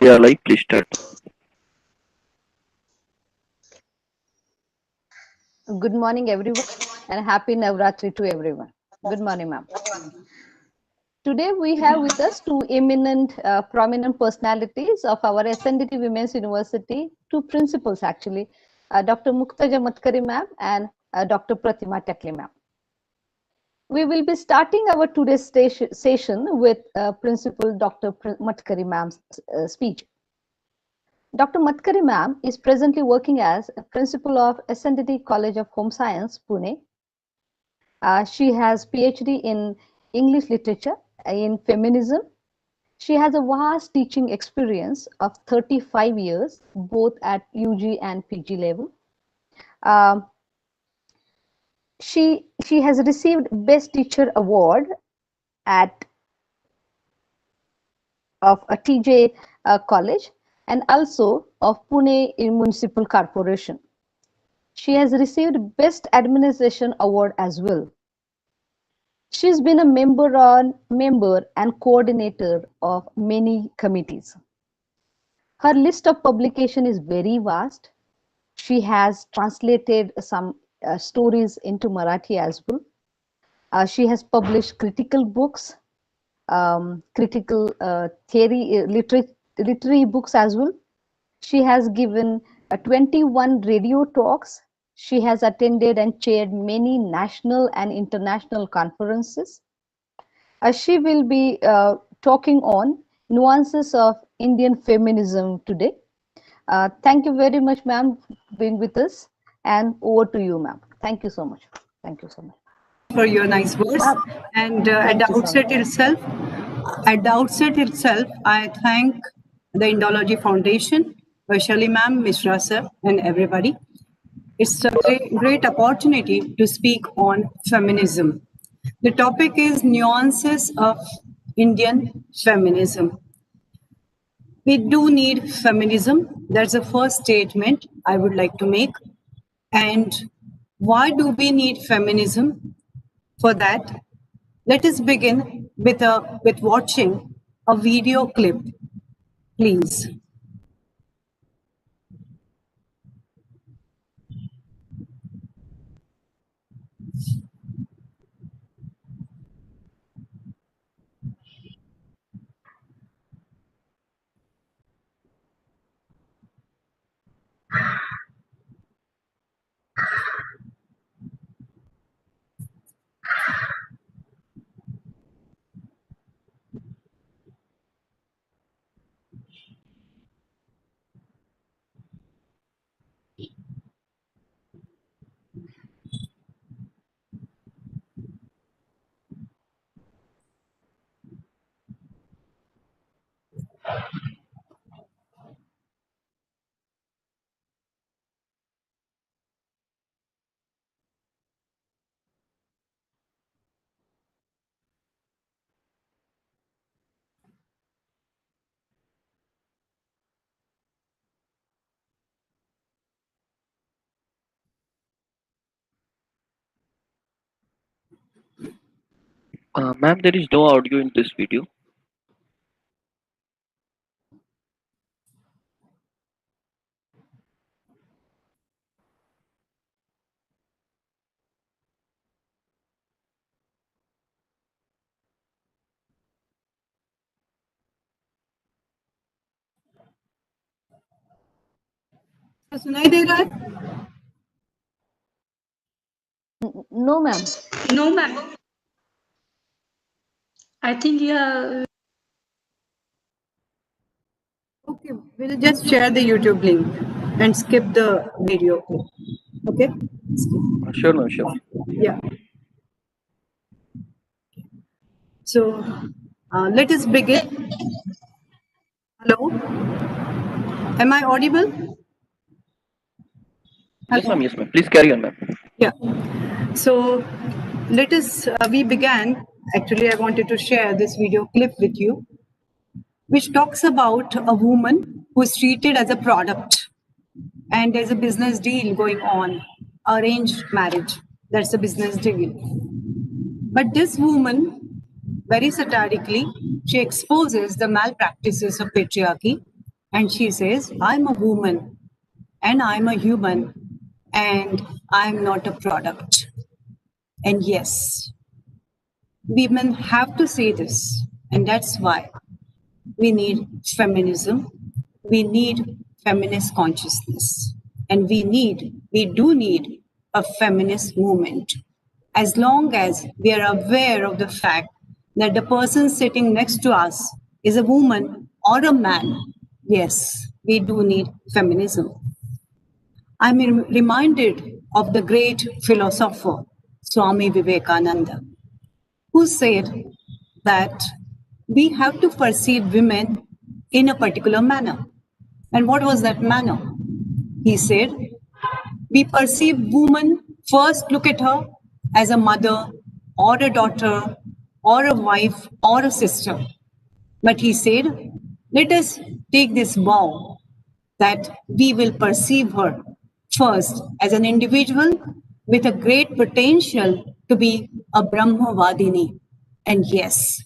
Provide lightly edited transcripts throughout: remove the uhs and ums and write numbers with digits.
Yeah, like please start. Good morning, everyone, and happy Navratri to everyone. Good morning, ma'am. Today we have with us two eminent, prominent personalities of our SNDT Women's University, two principals actually, Dr. Muktaja Mathkari ma'am and Dr. Pratima Tatke ma'am. We will be starting our today's session with Principal Dr. Mathkari ma'am's speech. Dr. Mathkari ma'am is presently working as a principal of SNDT College of Home Science, Pune. She has PhD in English literature, in feminism. She has a vast teaching experience of 35 years, both at UG and PG level. Um, she has received Best Teacher Award at of a TJ College and also of Pune Municipal Corporation. She has received Best Administration Award as well. She's been a member and coordinator of many committees. Her list of publication is very vast. She has translated some stories into Marathi as well. She has published critical books, critical theory, literary books as well. She has given 21 radio talks. She has attended and chaired many national and international conferences. She will be talking on nuances of Indian feminism today. Thank you very much, ma'am, for being with us. And over to you, ma'am. Thank you so much. Thank you so much. For your nice words. And at the outset itself, I thank the Indology Foundation, Vaishali ma'am, Mishra sir, and everybody. It's a great opportunity to speak on feminism. The topic is nuances of Indian feminism. We do need feminism. That's the first statement I would like to make. And why do we need feminism? For that, let us begin with watching a video clip, please. Ma'am, there is no audio in this video. सुनाई दे रहा है? No, ma'am. No, ma'am. I think Okay, we'll just share the YouTube link and skip the video. Okay? Sure, ma'am, sure. Yeah. So let us begin. Hello? Am I audible? Yes, ma'am, yes, ma'am. Please carry on, ma'am. Yeah. So let us, we began, actually I wanted to share this video clip with you, which talks about a woman who is treated as a product and there's a business deal going on, arranged marriage, that's a business deal. But this woman, very satirically, she exposes the malpractices of patriarchy And she says, I'm a woman and I'm a human and I'm not a product. And yes, women have to say this. And that's why we need feminism. We need feminist consciousness. And we do need a feminist movement. As long as we are aware of the fact that the person sitting next to us is a woman or a man, yes, we do need feminism. I'm reminded of the great philosopher Swami Vivekananda, who said that we have to perceive women in a particular manner. And what was that manner? He said, we perceive woman, first look at her as a mother or a daughter or a wife or a sister. But he said, let us take this vow that we will perceive her first as an individual with a great potential to be a Brahmavadini. And yes,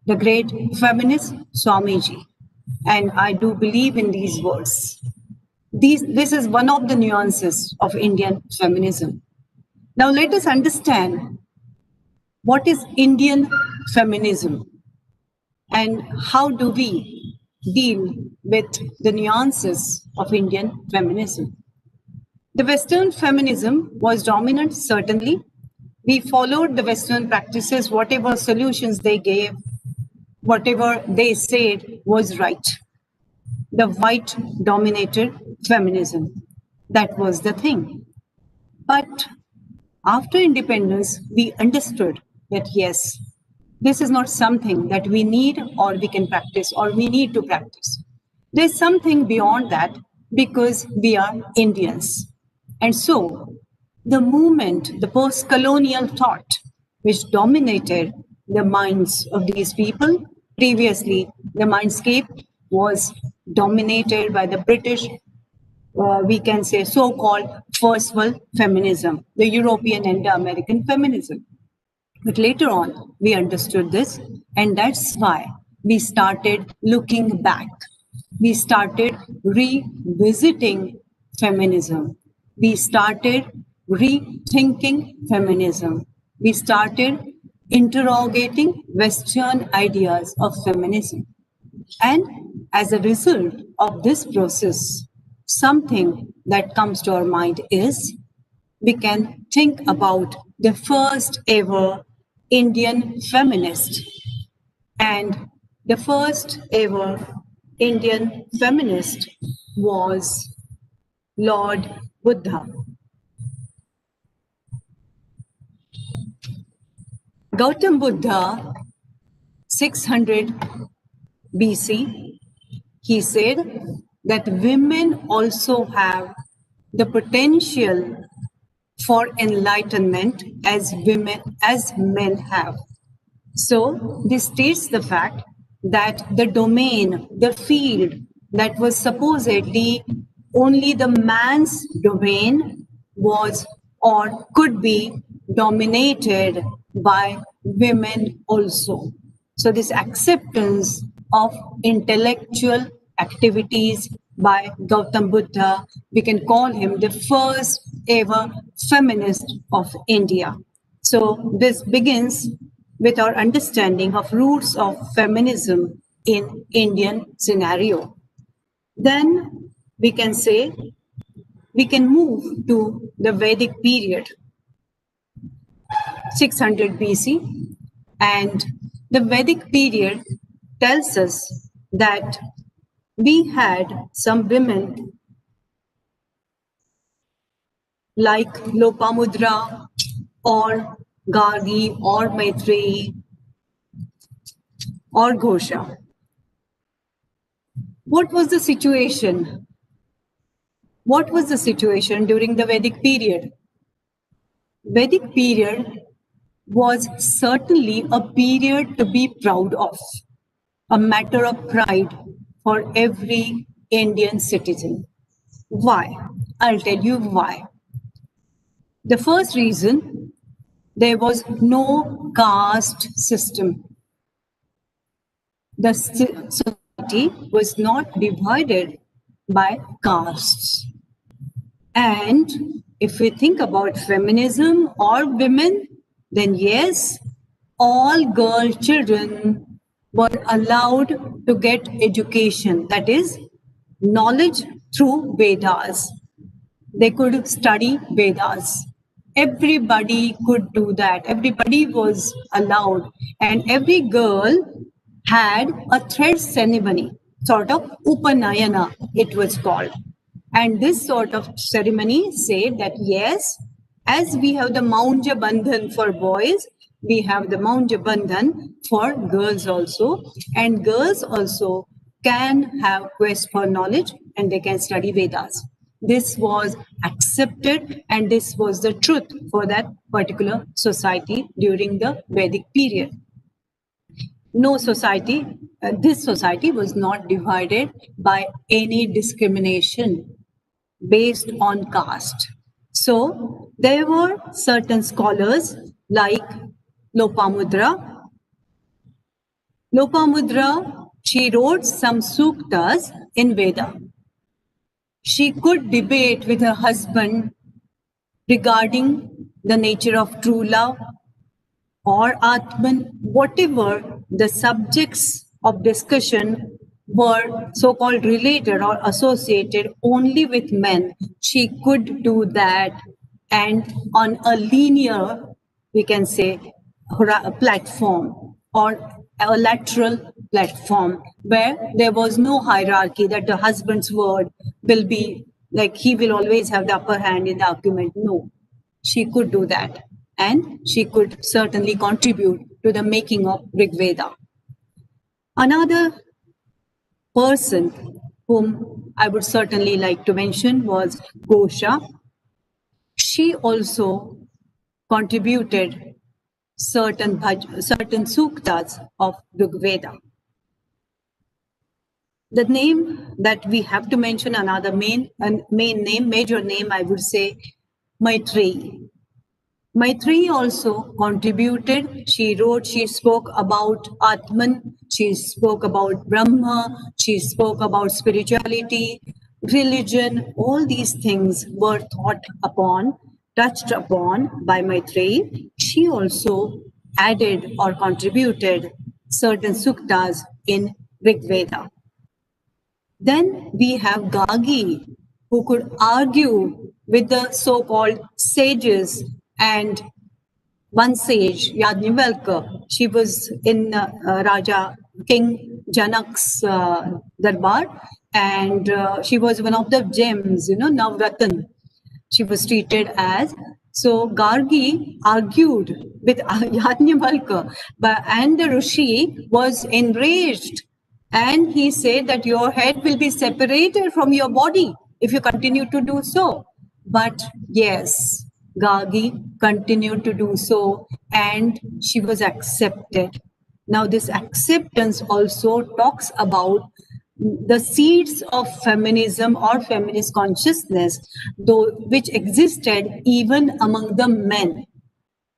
the great feminist Swamiji. And I do believe in these words. This is one of the nuances of Indian feminism. Now let us understand what is Indian feminism and how do we deal with the nuances of Indian feminism. The Western feminism was dominant, certainly. We followed the Western practices, whatever solutions they gave, whatever they said was right. The white dominated feminism. That was the thing. But after independence, we understood that yes, this is not something that we need or we can practice or we need to practice. There's something beyond that because we are Indians. And so the movement, the post-colonial thought, which dominated the minds of these people, previously the mindscape was dominated by the British, we can say so-called first world feminism, the European and the American feminism. But later on, we understood this, and that's why we started looking back. We started revisiting feminism. We started rethinking feminism. We started interrogating Western ideas of feminism. And as a result of this process, something that comes to our mind is we can think about the first ever Indian feminist. And the first ever Indian feminist was Lord Buddha. Gautam Buddha, 600 BC, he said that women also have the potential for enlightenment as men have. So this states the fact that the domain, the field that was supposedly only the man's domain was or could be dominated by women also. So this acceptance of intellectual activities by Gautam Buddha, we can call him the first ever feminist of India. So this begins with our understanding of roots of feminism in Indian scenario. Then we can say, we can move to the Vedic period, 600 BC. And the Vedic period tells us that we had some women like Lopamudra or Gargi or Maitreyi or Ghosha. What was the situation? What was the situation during the Vedic period? Vedic period was certainly a period to be proud of, a matter of pride for every Indian citizen. Why? I'll tell you why. The first reason, there was no caste system. The society society was not divided by castes. And if we think about feminism or women, then yes, all girl children were allowed to get education, that is, knowledge through Vedas. They could study Vedas. Everybody could do that. Everybody was allowed. And every girl had a thread ceremony, sort of Upanayana, it was called. And this sort of ceremony said that yes, as we have the Maunja Bandhan for boys, we have the Maunja Bandhan for girls also. And girls also can have quest for knowledge and they can study Vedas. This was accepted and this was the truth for that particular society during the Vedic period. No society, this society was not divided by any discrimination based on caste. So there were certain scholars like Lopamudra. Lopamudra, she wrote some suktas in Veda. She could debate with her husband regarding the nature of true love or Atman, whatever the subjects of discussion were so-called related or associated only with men, she could do that, and on a linear, we can say, platform or a lateral platform where there was no hierarchy that the husband's word will be like he will always have the upper hand in the argument. No, she could do that. And she could certainly contribute to the making of Rig Veda. Another person whom I would certainly like to mention was Gosha. She also contributed certain suktas of Rig Veda. The name that we have to mention, another major name, I would say, Maitreyi. Maitreyi also contributed. She wrote, she spoke about Atman, she spoke about Brahma, she spoke about spirituality, religion. All these things were thought upon, touched upon by Maitreyi. She also added or contributed certain suktas in Rig Veda. Then we have Gagi, who could argue with the so-called sages, and one sage, Yajnavalkya, she was in Raja King Janak's darbar, and she was one of the gems, Navratan. She was treated as. So Gargi argued with Yajnavalkya, and the Rishi was enraged. And he said that your head will be separated from your body if you continue to do so. But yes, Gargi continued to do so and she was accepted. Now this acceptance also talks about the seeds of feminism or feminist consciousness, though which existed even among the men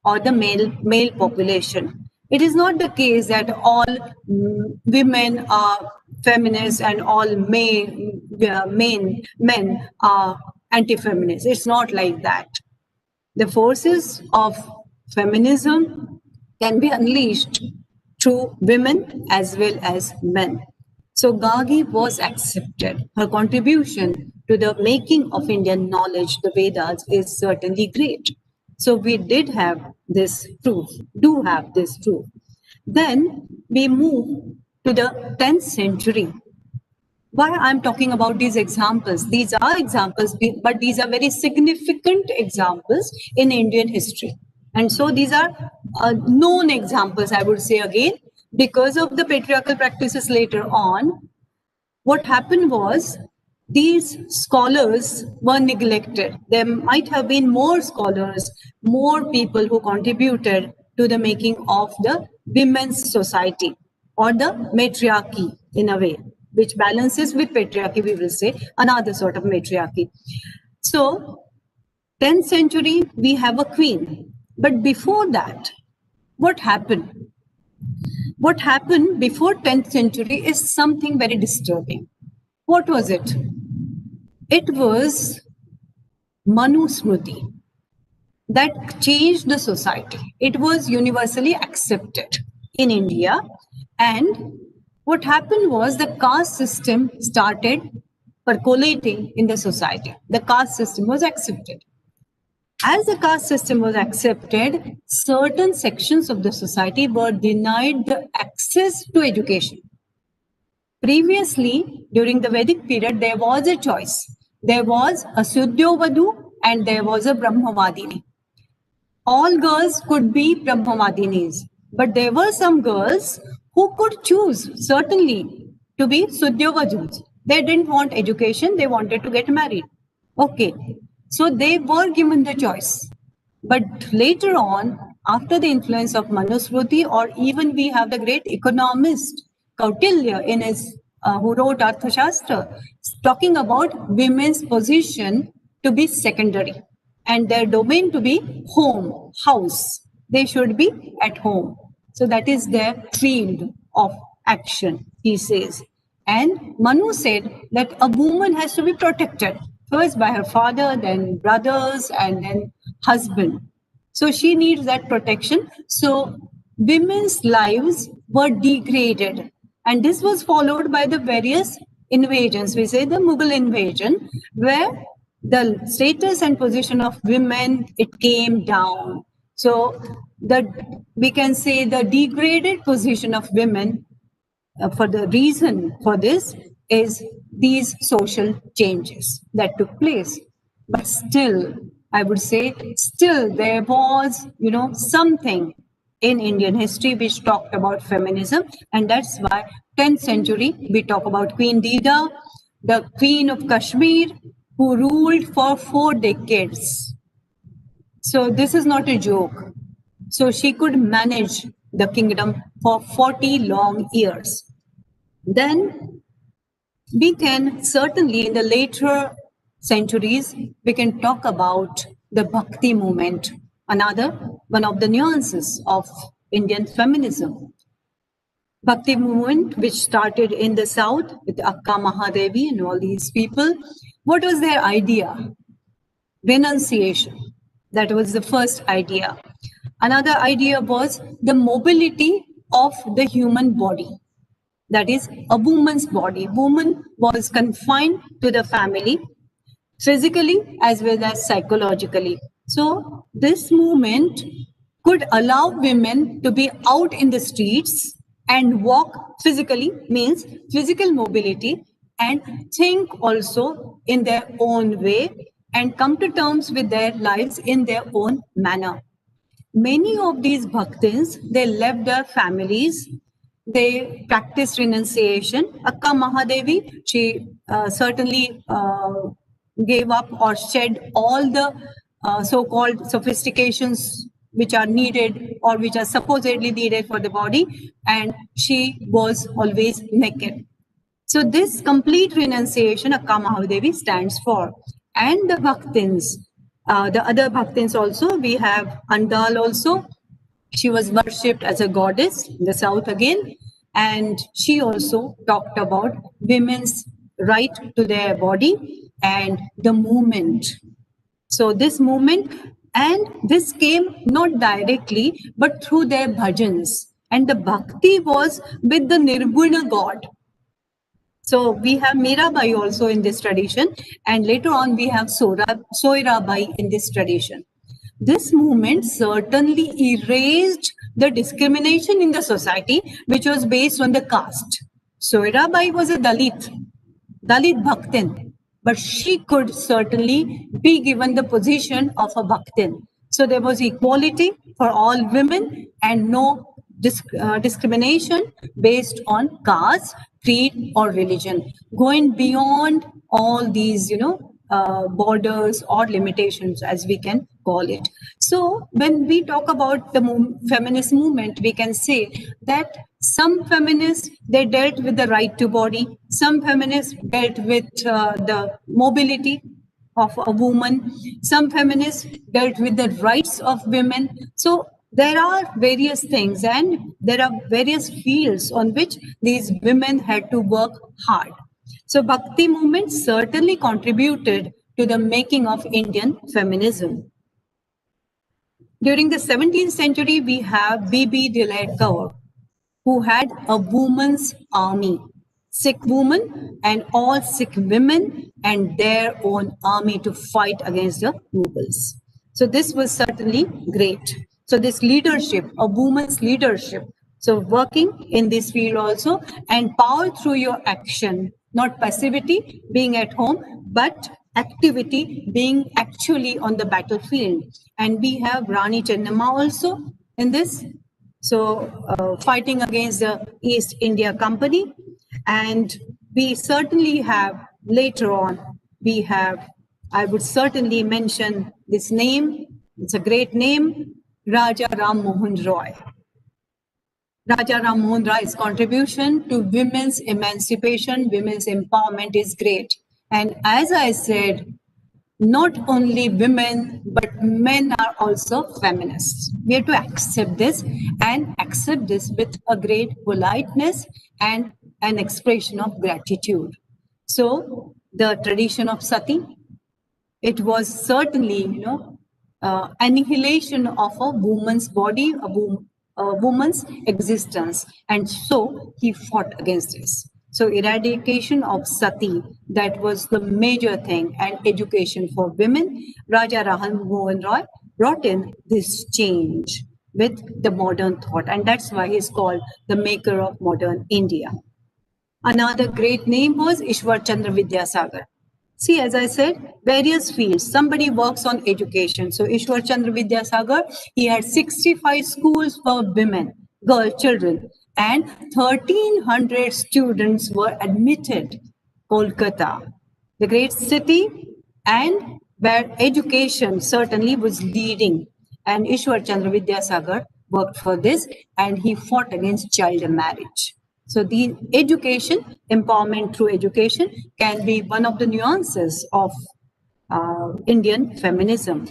or the male population. It is not the case that all women are feminists and all men are anti-feminists. It's not like that. The forces of feminism can be unleashed through women as well as men. So Gagi was accepted. Her contribution to the making of Indian knowledge, the Vedas, is certainly great. So we did have this proof, do have this proof. Then we move to the 10th century. Why I'm talking about these examples? These are examples, but these are very significant examples in Indian history. And so these are known examples, I would say again, because of the patriarchal practices later on. What happened was, these scholars were neglected. There might have been more scholars, more people who contributed to the making of the women's society or the matriarchy in a way, which balances with patriarchy, we will say, another sort of matriarchy. So, 10th century, we have a queen. But before that, what happened? what happened before 10th century is something very disturbing. What was it? It was Manusmriti that changed the society. It was universally accepted in India. And what happened was the caste system started percolating in the society. The caste system was accepted. As the caste system was accepted, certain sections of the society were denied the access to education. Previously, during the Vedic period, there was a choice. There was a Sudyovadu and there was a Brahmavadini. All girls could be Brahmavadinis, but there were some girls who could choose, certainly, to be Sudyovadus. They didn't want education, they wanted to get married. Okay, so they were given the choice. But later on, after the influence of Manusmriti, or even we have the great economist Kautilya in his who wrote Arthashastra, talking about women's position to be secondary and their domain to be home, house. They should be at home. So that is their field of action, he says. And Manu said that a woman has to be protected, first by her father, then brothers, and then husband. So she needs that protection. So women's lives were degraded. And this was followed by the various invasions. We say the Mughal invasion, where the status and position of women, it came down. So we can say the degraded position of women, for the reason for this is these social changes that took place. But still, I would say, still there was, something in Indian history which talked about feminism, and that's why 10th century we talk about Queen Dida, the Queen of Kashmir, who ruled for 4 decades. So this is not a joke. So she could manage the kingdom for 40 long years. Then we can certainly, in the later centuries, we can talk about the Bhakti movement, another one of the nuances of Indian feminism. Bhakti movement, which started in the south with Akka Mahadevi and all these people. What was their idea? Renunciation. That was the first idea. Another idea was the mobility of the human body. That is a woman's body. Woman was confined to the family, physically as well as psychologically. So this movement could allow women to be out in the streets and walk physically, means physical mobility, and think also in their own way and come to terms with their lives in their own manner. Many of these bhaktins, they left their families, they practiced renunciation. Akka Mahadevi, she certainly gave up or shed all the so-called sophistications which are needed or which are supposedly needed for the body, and she was always naked. So this complete renunciation Akka Mahadevi stands for. And the bhaktins, the other bhaktins also, we have Andal also. She was worshipped as a goddess in the south again. And she also talked about women's right to their body and the movement. So this movement, and this came not directly, but through their bhajans. And the bhakti was with the Nirguna God. So we have Mirabai also in this tradition, and later on we have Soirabai in this tradition. This movement certainly erased the discrimination in the society, which was based on the caste. Soirabai was a Dalit Bhaktin, but she could certainly be given the position of a Bhaktin. So there was equality for all women and no discrimination based on caste, creed, or religion, going beyond all these, borders or limitations, as we can call it. So when we talk about the feminist movement, we can say that some feminists, they dealt with the right to body. Some feminists dealt with the mobility of a woman. Some feminists dealt with the rights of women. So There are various things and there are various fields on which these women had to work hard. So Bhakti movement certainly contributed to the making of Indian feminism. During the 17th century, we have Bibi Delayed Kaur, who had a woman's army, Sikh women and all Sikh women and their own army to fight against the Mughals. So this was certainly great. So this leadership, a woman's leadership, so working in this field also, and power through your action, not passivity, being at home, but activity, being actually on the battlefield. And we have Rani Chennamma also in this. So fighting against the East India Company. And we certainly have later on, we have, I would certainly mention this name. It's a great name, Raja Ram Mohan Roy. Raja Ram Mohan Roy's contribution to women's emancipation, women's empowerment is great. And as I said, not only women, but men are also feminists. We have to accept this and accept this with a great politeness and an expression of gratitude. So the tradition of sati, it was certainly, annihilation of a woman's body, a woman's existence. And so he fought against this. So eradication of sati, that was the major thing, and education for women. Raja Ram Mohan Roy brought in this change with the modern thought, and that's why he's called the maker of modern India. Another great name was Ishwar Chandra Vidyasagar. See, as I said, various fields. Somebody works on education. So Ishwar Chandra Vidyasagar, he had 65 schools for women, girl children, and 1,300 students were admitted. Kolkata, the great city, and where education certainly was leading. And Ishwar Chandra Vidyasagar worked for this, and he fought against child marriage. So the education, empowerment through education, can be one of the nuances of Indian feminism.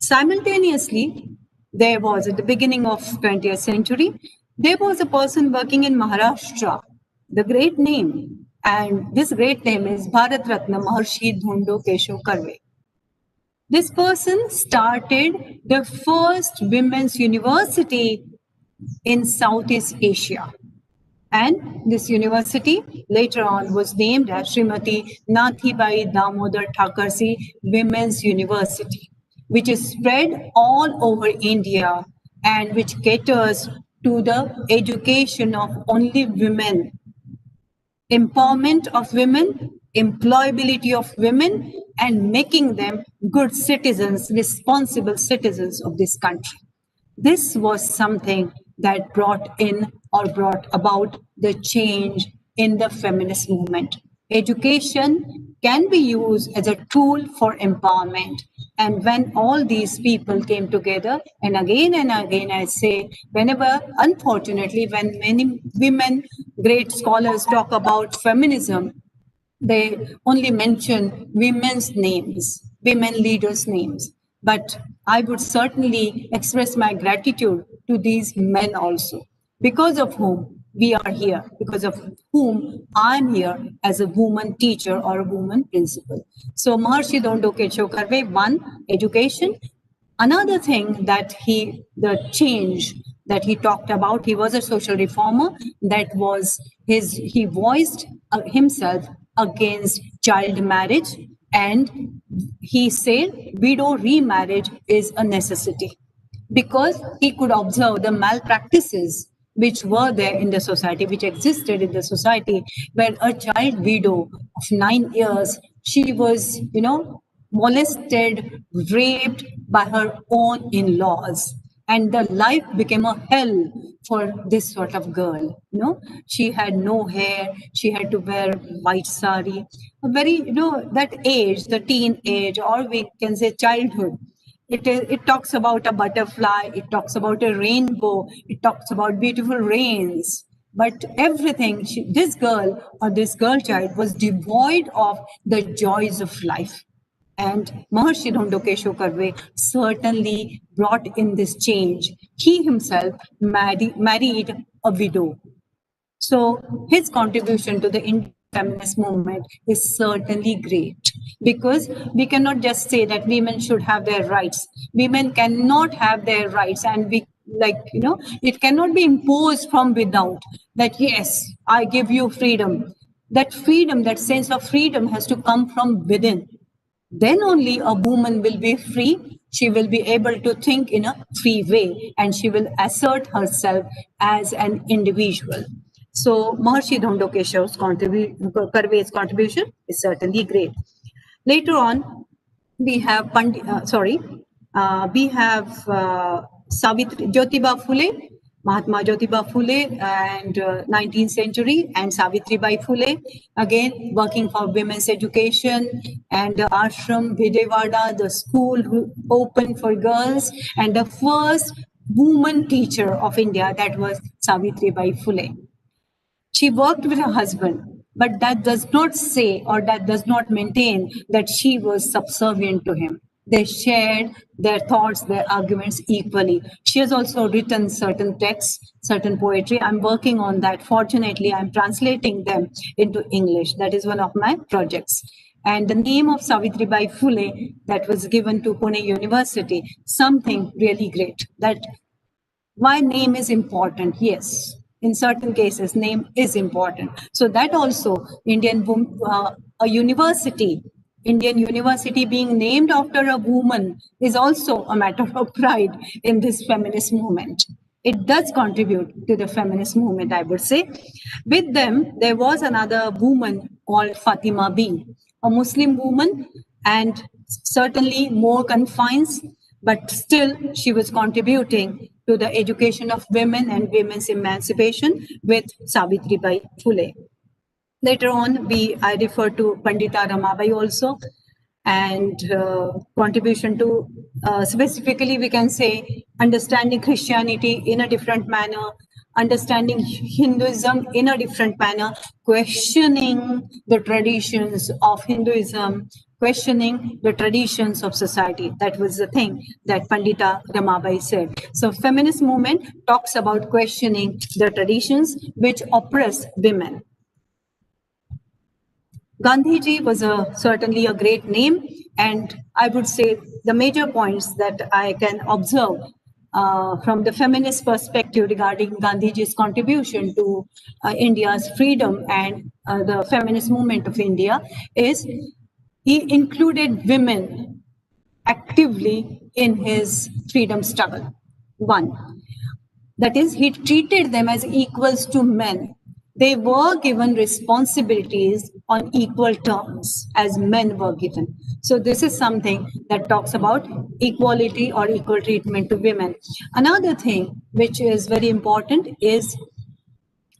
Simultaneously, there was, at the beginning of 20th century, there was a person working in Maharashtra, the great name, and this great name is Bharat Ratna Maharshi Dhundo Keshav Karve. This person started the first women's university in Southeast Asia. And this university later on was named as Srimati Nathibai Damodar Thakursi Women's University, which is spread all over India and which caters to the education of only women, empowerment of women, employability of women, and making them good citizens, responsible citizens of this country. This was something that brought about the change in the feminist movement. Education can be used as a tool for empowerment. And when all these people came together, and again I say, whenever, unfortunately, when many women, great scholars talk about feminism, they only mention women's names, women leaders' names. But I would certainly express my gratitude to these men also, because of whom we are here, because of whom I'm here as a woman teacher or a woman principal. So Maharshi Dhundo Keshav Karve, one, education. Another thing that the change that he talked about, he was a social reformer, that was he voiced himself against child marriage, and he said widow remarriage is a necessity, because he could observe the malpractices which were there in the society, which existed in the society, where a child widow of 9 years, she was, molested, raped by her own in-laws. And the life became a hell for this sort of girl. She had no hair, she had to wear white sari. A very, that age, the teen age, or we can say childhood. It talks about a butterfly, it talks about a rainbow, it talks about beautiful rains. But everything, this girl or this girl child was devoid of the joys of life. And Maharshi Dhondokesho Karve certainly brought in this change. He himself married a widow. So his contribution to the Indian feminist movement is certainly great, because we cannot just say that women should have their rights. Women cannot have their rights, and it cannot be imposed from without, that yes, I give you freedom. That freedom, that sense of freedom has to come from within. Then only a woman will be free. She will be able to think in a free way, and she will assert herself as an individual. So Maharshi Dhondokeshav's Karve's contribution is certainly great. Later on, we have Savitri Jyotiba Phule, Mahatma Jyotiba Phule, and 19th century, and Savitri Bai Phule, again working for women's education, and the ashram Vijayawada, the school opened for girls, and the first woman teacher of India, that was Savitri Bai Phule. She worked with her husband, but that does not say, or that does not maintain, that she was subservient to him. They shared their thoughts, their arguments equally. She has also written certain texts, certain poetry. I'm working on that. Fortunately, I'm translating them into English. That is one of my projects. And the name of Savitribai Phule that was given to Pune University, something really great. That why name is important? Yes, in certain cases, name is important. So that also a university, Indian university being named after a woman is also a matter of pride in this feminist movement. It does contribute to the feminist movement, I would say. With them, there was another woman called Fatima B, a Muslim woman, and certainly more confines, but still she was contributing to the education of women and women's emancipation with Savitribai Phule. Later on, I refer to Pandita Ramabai also, and contribution to specifically we can say understanding Christianity in a different manner, understanding Hinduism in a different manner, questioning the traditions of Hinduism, questioning the traditions of society. That was the thing that Pandita Ramabai said. So feminist movement talks about questioning the traditions which oppress women. Gandhiji was certainly a great name, and I would say the major points that I can observe from the feminist perspective regarding Gandhiji's contribution to India's freedom and the feminist movement of India is he included women actively in his freedom struggle. One, that is, he treated them as equals to men. They were given responsibilities on equal terms as men were given. So this is something that talks about equality or equal treatment to women. Another thing which is very important is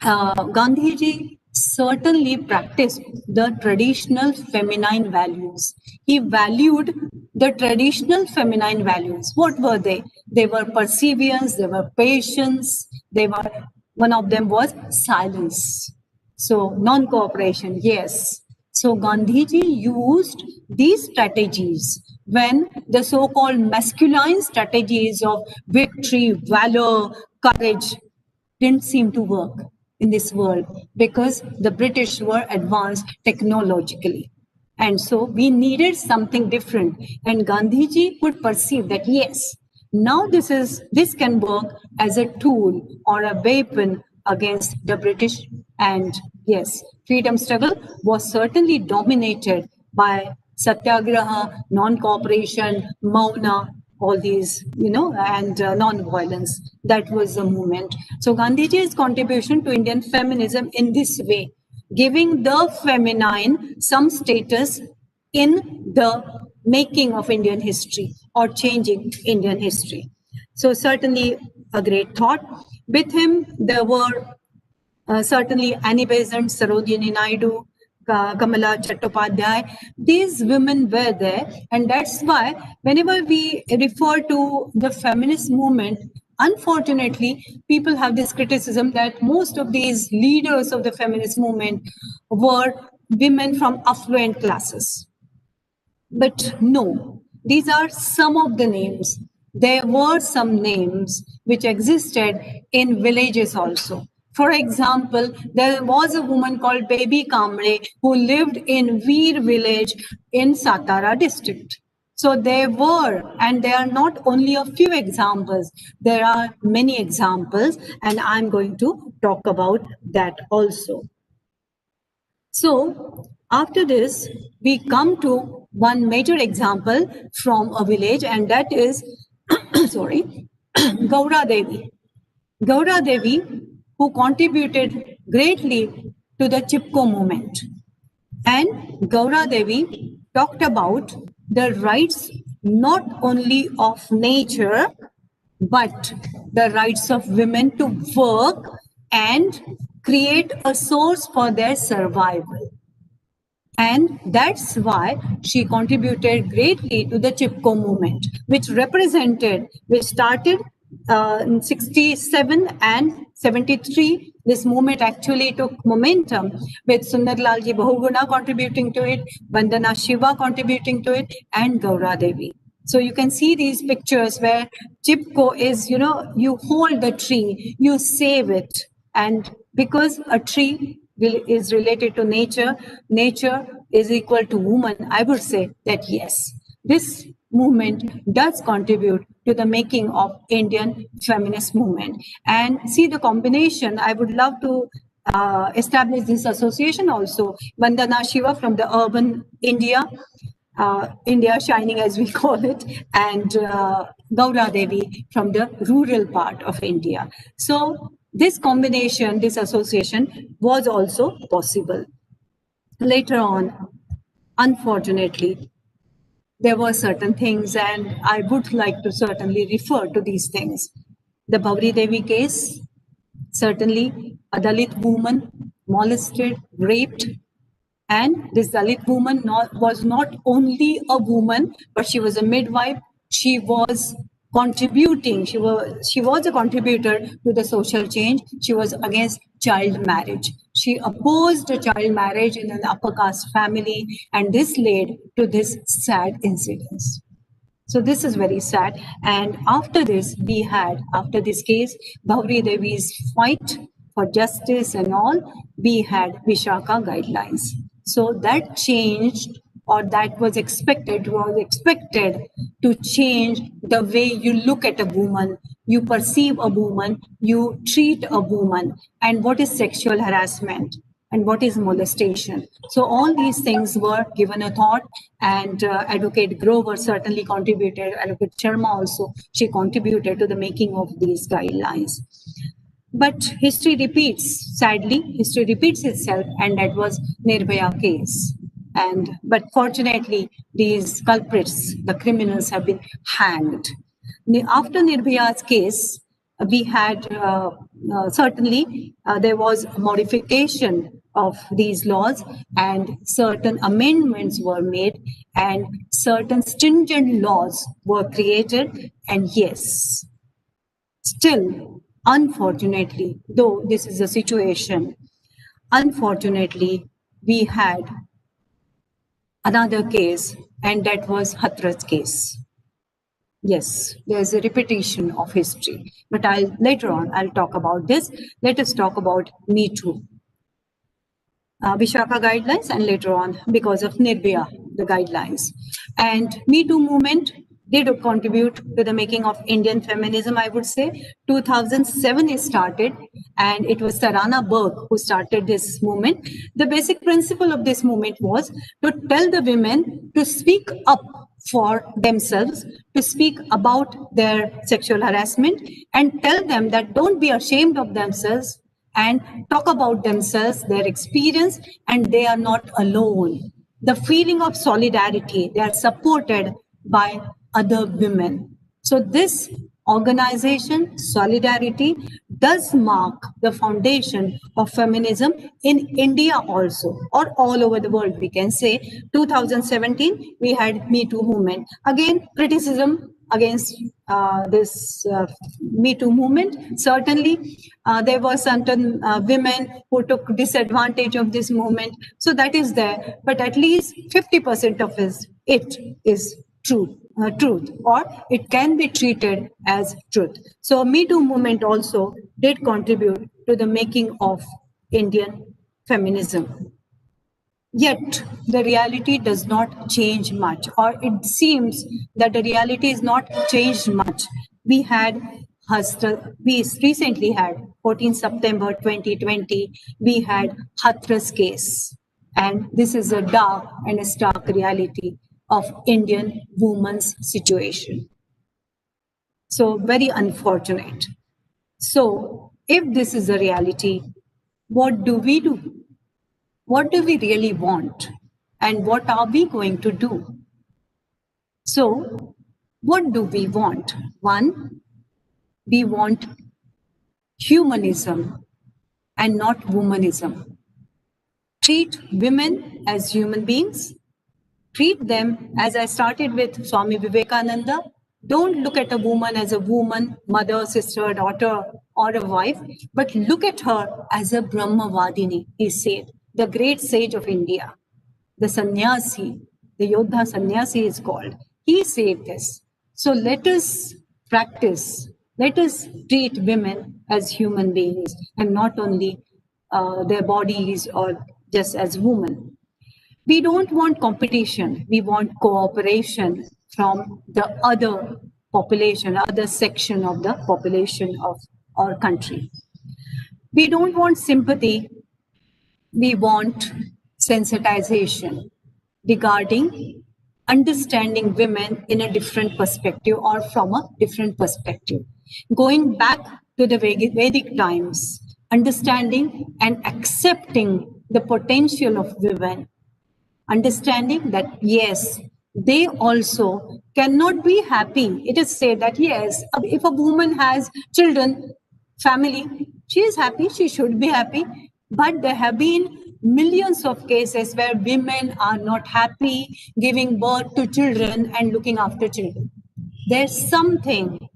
Gandhiji certainly practiced the traditional feminine values. He valued the traditional feminine values. What were they? They were perseverance, they were patience, one of them was silence. So non-cooperation, yes. So Gandhiji used these strategies when the so-called masculine strategies of victory, valor, courage didn't seem to work in this world because the British were advanced technologically. And so we needed something different. And Gandhiji could perceive that, yes, now this can work as a tool or a weapon against the British. And yes, freedom struggle was certainly dominated by satyagraha, non-cooperation, mauna, all these, and non-violence. That was the movement. So Gandhiji's contribution to Indian feminism in this way, giving the feminine some status in the making of Indian history or changing Indian history. So certainly a great thought. With him, there were certainly Annie Besant, Sarojini Naidu, Kamala Chattopadhyay. These women were there, and that's why whenever we refer to the feminist movement, unfortunately, people have this criticism that most of these leaders of the feminist movement were women from affluent classes. But no, these are some of the names. There were some names which existed in villages also. For example, there was a woman called Baby Kamre who lived in Veer village in Satara district. So there were, and there are not only a few examples, there are many examples, and I'm going to talk about that also. So after this, we come to one major example from a village, and that is, sorry, Gaura Devi. Gaura Devi, who contributed greatly to the Chipko movement. And Gaura Devi talked about the rights not only of nature, but the rights of women to work and create a source for their survival. And that's why she contributed greatly to the Chipko movement, which started in 67 and 73. This movement actually took momentum with Sundarlalji Bahuguna contributing to it, Vandana Shiva contributing to it, and Gaura Devi. So you can see these pictures where Chipko is, you hold the tree, you save it. And because a tree is related to nature, nature is equal to woman, I would say that yes, this movement does contribute to the making of Indian feminist movement. And see the combination, I would love to establish this association also. Vandana Shiva from the urban India, India shining as we call it, and Gaura Devi from the rural part of India. So this combination, this association was also possible. Later on, unfortunately, there were certain things, and I would like to certainly refer to these things. The Bhavri Devi case, certainly a Dalit woman molested, raped, and this Dalit woman was not only a woman, but she was a midwife. She was contributing. She was a contributor to the social change. She was against child marriage. She opposed child marriage in an upper caste family, and this led to this sad incidents. So this is very sad. And after this, after this case, Bhavri Devi's fight for justice and all, we had Vishaka guidelines. So that changed, or that was expected to change the way you look at a woman, you perceive a woman, you treat a woman, and what is sexual harassment and what is molestation. So all these things were given a thought, and Advocate Grover certainly contributed, Advocate Sharma also, she contributed to the making of these guidelines. But history repeats, sadly, history repeats itself, and that was Nirbhaya case. But fortunately, these culprits, the criminals, have been hanged. After Nirbhaya's case, we had certainly there was a modification of these laws, and certain amendments were made, and certain stringent laws were created. And yes, still, unfortunately, though this is a situation, unfortunately, we had another case, and that was Hathras case. Yes, there's a repetition of history, but later on I'll talk about this. Let us talk about Me Too. Vishaka guidelines, and later on, because of Nirbhaya, the guidelines. And Me Too movement did contribute to the making of Indian feminism, I would say. 2007 it started, and it was Tarana Burke who started this movement. The basic principle of this movement was to tell the women to speak up for themselves, to speak about their sexual harassment, and tell them that don't be ashamed of themselves, and talk about themselves, their experience, and they are not alone. The feeling of solidarity, they are supported by other women. So this organization, Solidarity, does mark the foundation of feminism in India also, or all over the world, we can say. 2017, we had Me Too movement. Again, criticism against this Me Too movement. Certainly, there were certain women who took disadvantage of this movement. So that is there. But at least 50% of us it is truth, or it can be treated as truth. So Me Too movement also did contribute to the making of Indian feminism. Yet the reality does not change much, or it seems that the reality is not changed much. We recently had 14 September 2020, we had Hathras case. And this is a dark and a stark reality of Indian women's situation. So very unfortunate. So if this is a reality, what do we do? What do we really want? And what are we going to do? So, what do we want? One, we want humanism and not womanism. Treat women as human beings. Treat them, as I started with Swami Vivekananda, don't look at a woman as a woman, mother, sister, daughter, or a wife, but look at her as a Brahmavadini, he said, the great sage of India, the sannyasi, the Yodha sannyasi is called. He said this. So let us practice, let us treat women as human beings and not only their bodies or just as women. We don't want competition. We want cooperation from the other population, other section of the population of our country. We don't want sympathy. We want sensitization regarding understanding women in a different perspective or from a different perspective. Going back to the Vedic times, understanding and accepting the potential of women, understanding that yes, they also cannot be happy. It is said that yes, if a woman has children, family, she is happy, she should be happy. But there have been millions of cases where women are not happy giving birth to children and looking after children. There's something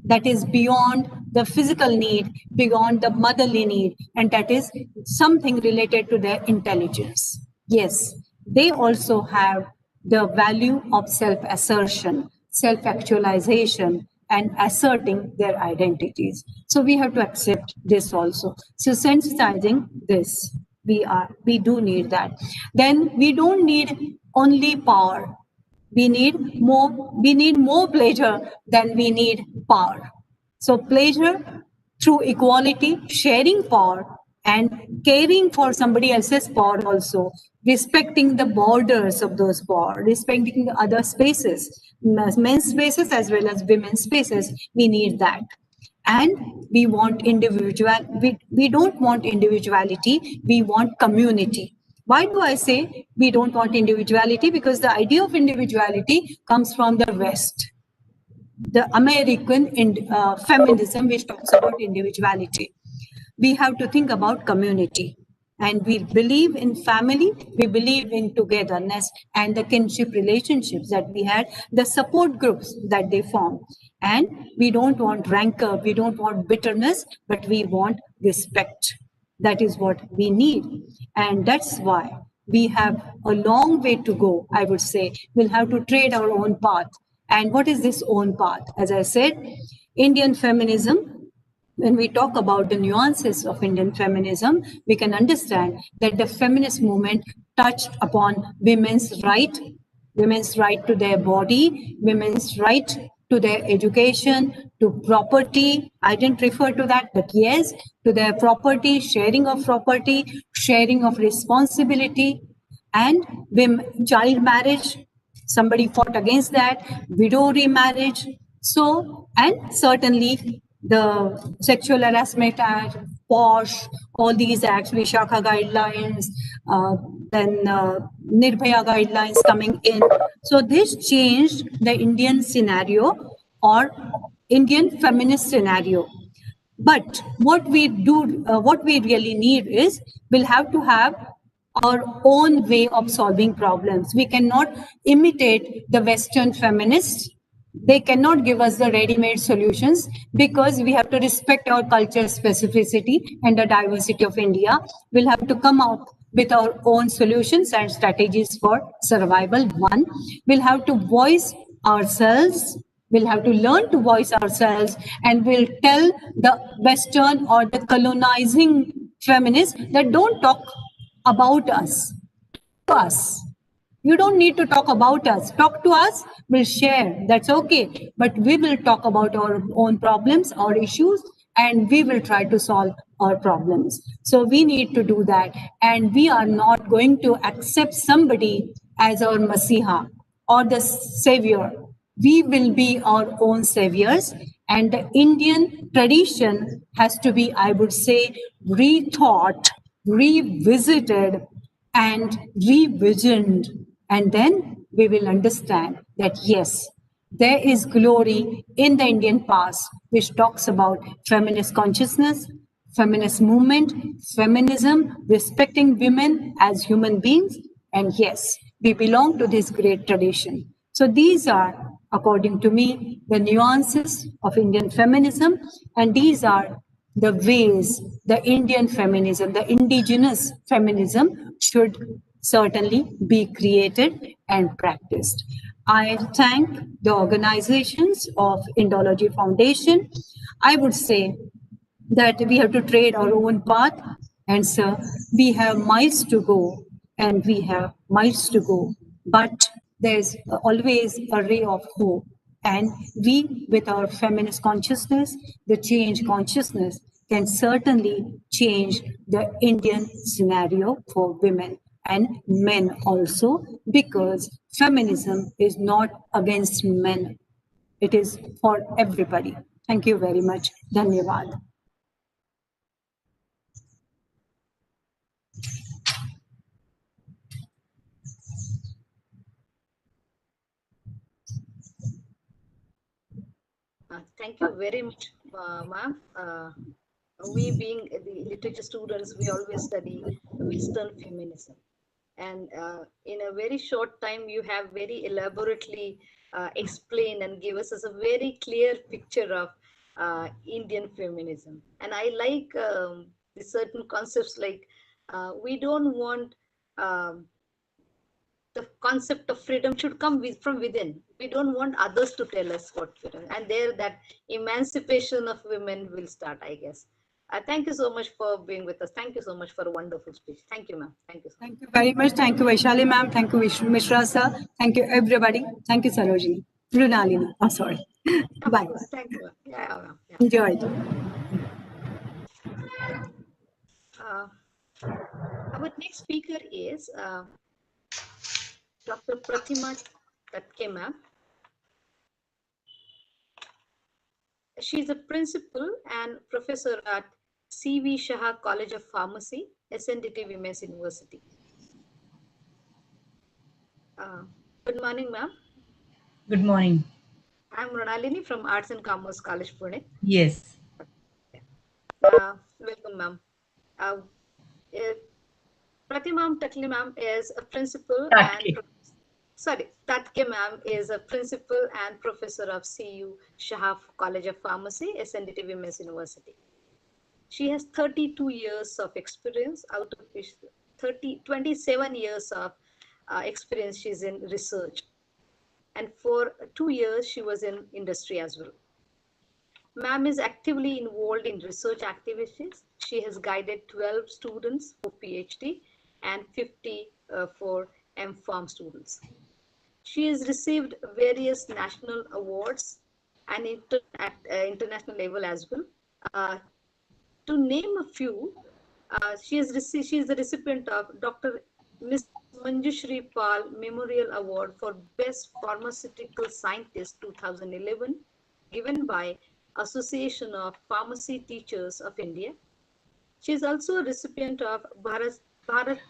that is beyond the physical need, beyond the motherly need, and that is something related to their intelligence. Yes, they also have the value of self-assertion, self-actualization, and asserting their identities. So we have to accept this also. So sensitizing this, we do need that. Then we don't need only power. We need more pleasure than we need power. So pleasure through equality, sharing power, and caring for somebody else's power also, respecting the borders of those power, respecting the other spaces, men's spaces as well as women's spaces. We need that. And we want we don't want individuality, we want community. Why do I say we don't want individuality? Because the idea of individuality comes from the West, the American feminism, which talks about individuality. We have to think about community. And we believe in family, we believe in togetherness and the kinship relationships that we had, the support groups that they form. And we don't want rancor, we don't want bitterness, but we want respect. That is what we need. And that's why we have a long way to go, I would say. We'll have to trade our own path. And what is this own path? As I said, Indian feminism, when we talk about the nuances of Indian feminism, we can understand that the feminist movement touched upon women's right to their body, women's right to their education, to property. I didn't refer to that, but yes, to their property, sharing of responsibility, and child marriage. Somebody fought against that, widow remarriage. So, and certainly the Sexual Harassment Act, POSH, all these acts, Vishakha guidelines, then Nirbhaya guidelines coming in. So this changed the Indian scenario or Indian feminist scenario. But what we really need is, we'll have to have our own way of solving problems. We cannot imitate the Western feminists. They cannot give us the ready-made solutions, because we have to respect our culture specificity and the diversity of India. We'll have to come out with our own solutions and strategies for survival. One, we'll have to voice ourselves, we'll have to learn to voice ourselves, and we'll tell the Western or the colonizing feminists that don't talk about us. You don't need to talk about us. Talk to us, we'll share. That's okay. But we will talk about our own problems, our issues, and we will try to solve our problems. So we need to do that. And we are not going to accept somebody as our Masiha or the savior. We will be our own saviors. And the Indian tradition has to be, I would say, rethought, revisited, and revisioned. And then we will understand that yes, there is glory in the Indian past, which talks about feminist consciousness, feminist movement, feminism, respecting women as human beings. And yes, we belong to this great tradition. So these are, according to me, the nuances of Indian feminism, and these are the ways the Indian feminism, the indigenous feminism should certainly be created and practiced. I thank the organizations of Indology Foundation. I would say that we have to trade our own path, and so we have miles to go, and we have miles to go, but there's always a ray of hope. And we, with our feminist consciousness, the change consciousness, can certainly change the Indian scenario for women and men also, because feminism is not against men, it is for everybody. Thank you very much. Dhanyavad. Thank you very much, ma'am. We being the literature students, we always study Western feminism. And in a very short time, you have very elaborately explained and give us a very clear picture of Indian feminism. And I like the certain concepts like we don't want um, the concept of freedom should come from within. We don't want others to tell us what freedom, and there that emancipation of women will start, I guess. Thank you so much for being with us. Thank you so much for a wonderful speech. Thank you, ma'am. Thank you. Thank you very much. Thank you, Vaishali ma'am. Thank you, Mishra sir. Thank you, everybody. Thank you, Sarojini. Runalini. Oh, sorry. Bye. Thank you. Yeah, ma'am. Yeah. Enjoy it. Our next speaker is Dr. Pratima Tatke, ma'am. She is a principal and professor at C.V. Shah College of Pharmacy, SNDT Women's University. Good morning, ma'am. Good morning. I'm Ronalini from Arts and Commerce College, Pune. Yes. Welcome, ma'am. Pratima Tatke, ma'am, is a principal Tatke. Tatke, ma'am, is a principal and professor of CU Shah College of Pharmacy, SNDT Women's University. She has 32 years of experience, out of which 27 years of experience she's in research. And for 2 years, she was in industry as well. Ma'am is actively involved in research activities. She has guided 12 students for PhD and 50 for MPharm students. She has received various national awards and at international level as well. To name a few, she is the recipient of Dr. Miss Manjushri Pal Memorial Award for Best Pharmaceutical Scientist 2011, given by Association of Pharmacy Teachers of India. She is also a recipient of Bharat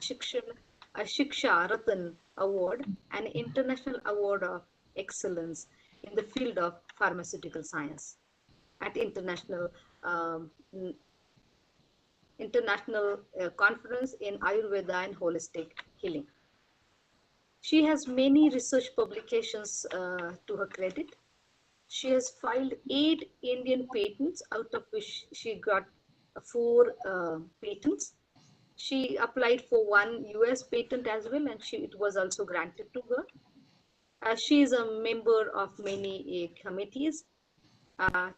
Shiksha Ratan Award, an international award of excellence in the field of pharmaceutical science at international conference in Ayurveda and holistic healing. She has many research publications to her credit. She has filed 8 Indian patents, out of which she got 4 patents. She applied for one US patent as well, and it was also granted to her. She is a member of many committees.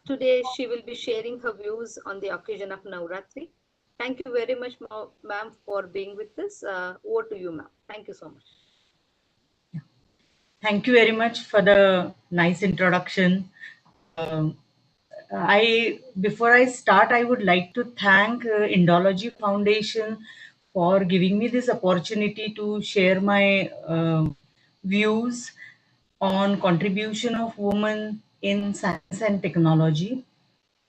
Today, she will be sharing her views on the occasion of Navratri. Thank you very much, ma'am, for being with us. Over to you, ma'am. Thank you so much. Thank you very much for the nice introduction. Um, I before I start, I would like to thank Indology Foundation for giving me this opportunity to share my views on contribution of women in science and technology.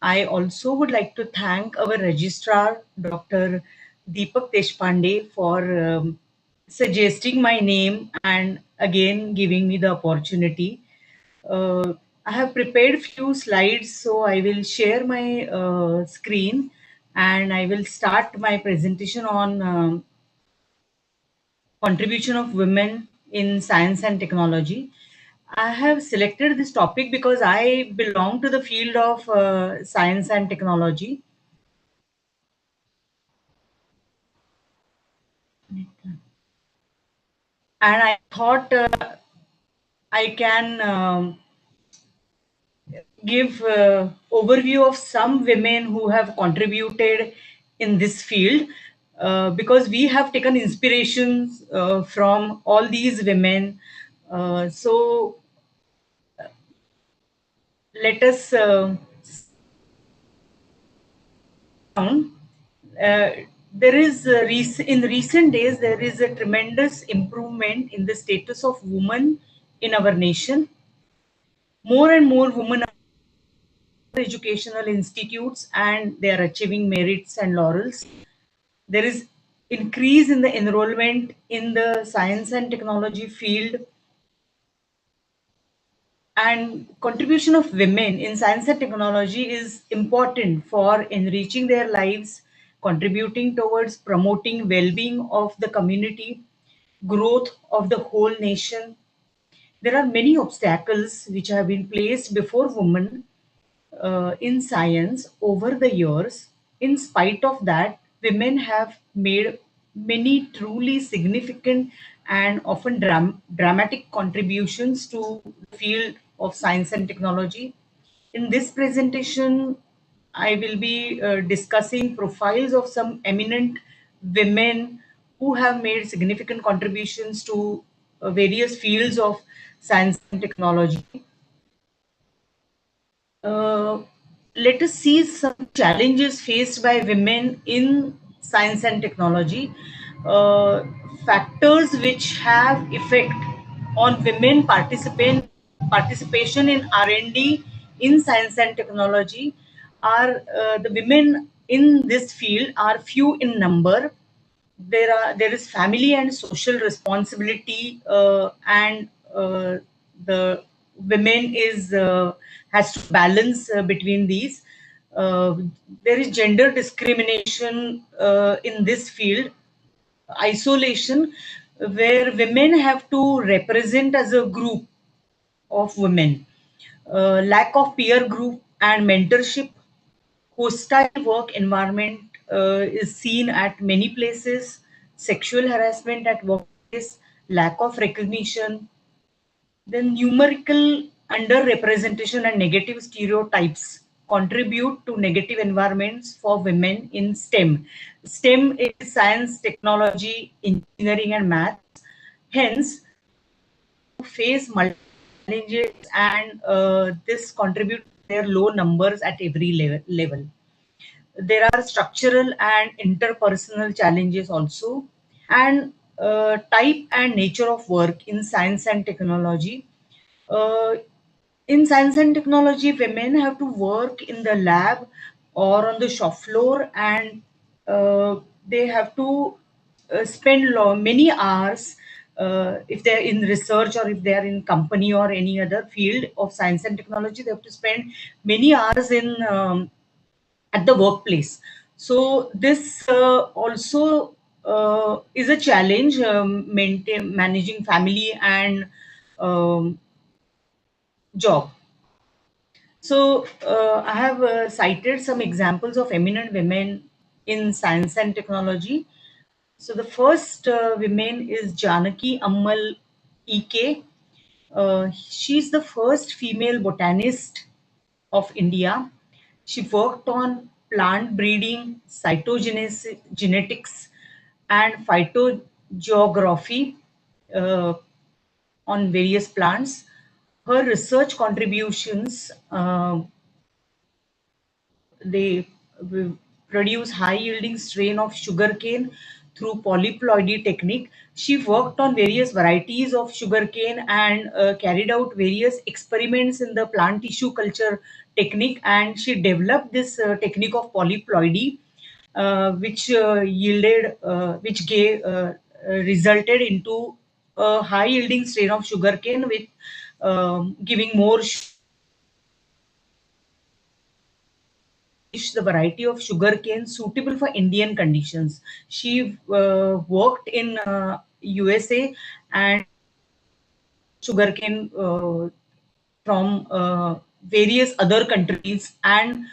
I also would like to thank our registrar, Dr. Deepak Deshpande, for suggesting my name and again giving me the opportunity. Uh, I have prepared few slides, so I will share my screen and I will start my presentation on contribution of women in science and technology. I have selected this topic because I belong to the field of science and technology. And I thought I can give overview of some women who have contributed in this field because we have taken inspirations from all these women. So let us down. Uh, there is in recent days there is a tremendous improvement in the status of women in our nation. More and more women are educational institutes and they are achieving merits and laurels. There is increase in the enrollment in the science and technology field, and contribution of women in science and technology is important for enriching their lives, contributing towards promoting well-being of the community, growth of the whole nation. There are many obstacles which have been placed before women in science over the years. In spite of that, women have made many truly significant and often dramatic contributions to the field of science and technology. In this presentation, I will be discussing profiles of some eminent women who have made significant contributions to various fields of science and technology. Uh, Let us see some challenges faced by women in science and technology. Uh, Factors which have effect on women participation in R&D in science and technology are the women in this field are few in number. There is family and social responsibility, and the women is has to balance between these. uh, there is gender discrimination in this field, isolation, where women have to represent as a group of women, lack of peer group and mentorship, hostile work environment is seen at many places, sexual harassment at workplace, lack of recognition, then numerical underrepresentation and negative stereotypes contribute to negative environments for women in STEM. STEM is science, technology, engineering, and math. Hence, face multiple challenges, and this contributes to their low numbers at every level. There are structural and interpersonal challenges also, and type and nature of work in science and technology. uh, in science and technology, women have to work in the lab or on the shop floor, and they have to spend many hours if they're in research or if they're in company or any other field of science and technology. They have to spend many hours in at the workplace. So this also is a challenge, managing family and um, job. So I have cited some examples of eminent women in science and technology. So the first woman is Janaki Ammal EK. She's the first female botanist of India. She worked on plant breeding, cytogenesis, genetics, and phytogeography uh, on various plants. Her research contributions they produce high yielding strain of sugarcane through polyploidy technique. She worked on various varieties of sugarcane and carried out various experiments in the plant tissue culture technique, and she developed this technique of polyploidy, which gave resulted into a high yielding strain of sugarcane with giving more the variety of sugarcane suitable for Indian conditions. She worked in USA and sugarcane from various other countries and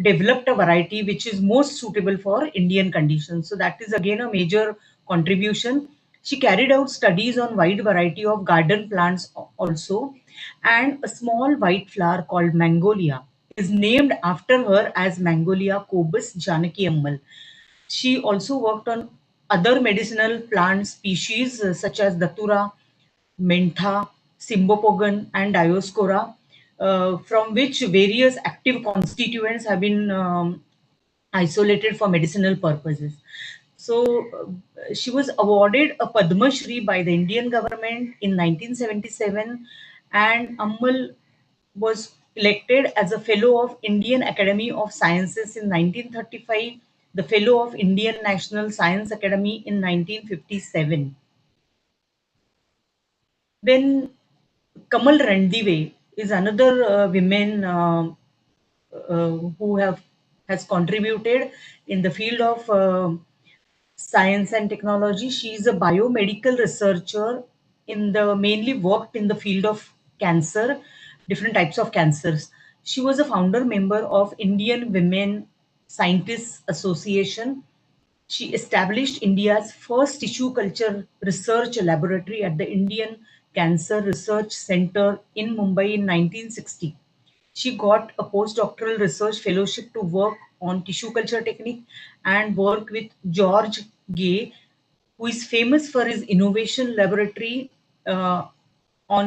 developed a variety which is most suitable for Indian conditions. So that is again a major contribution. She carried out studies on wide variety of garden plants also, and a small white flower called Mangolia is named after her as Mangolia cobus Janaki Ammal. She also worked on other medicinal plant species such as Datura, Mentha, Cymbopogon, and Dioscora, from which various active constituents have been isolated for medicinal purposes. So she was awarded a Padma Shri by the Indian government in 1977, and Ammal was elected as a Fellow of Indian Academy of Sciences in 1935, the Fellow of Indian National Science Academy in 1957. Then Kamal Randive is another woman who have has contributed in the field of science and technology. She is a biomedical researcher in the mainly worked in the field of cancer, different types of cancers. She was a founder member of Indian Women Scientists Association. She established India's first tissue culture research laboratory at the Indian Cancer Research Center in Mumbai in 1960. She got a postdoctoral research fellowship to work on tissue culture technique and work with George Gay, who is famous for his innovation laboratory on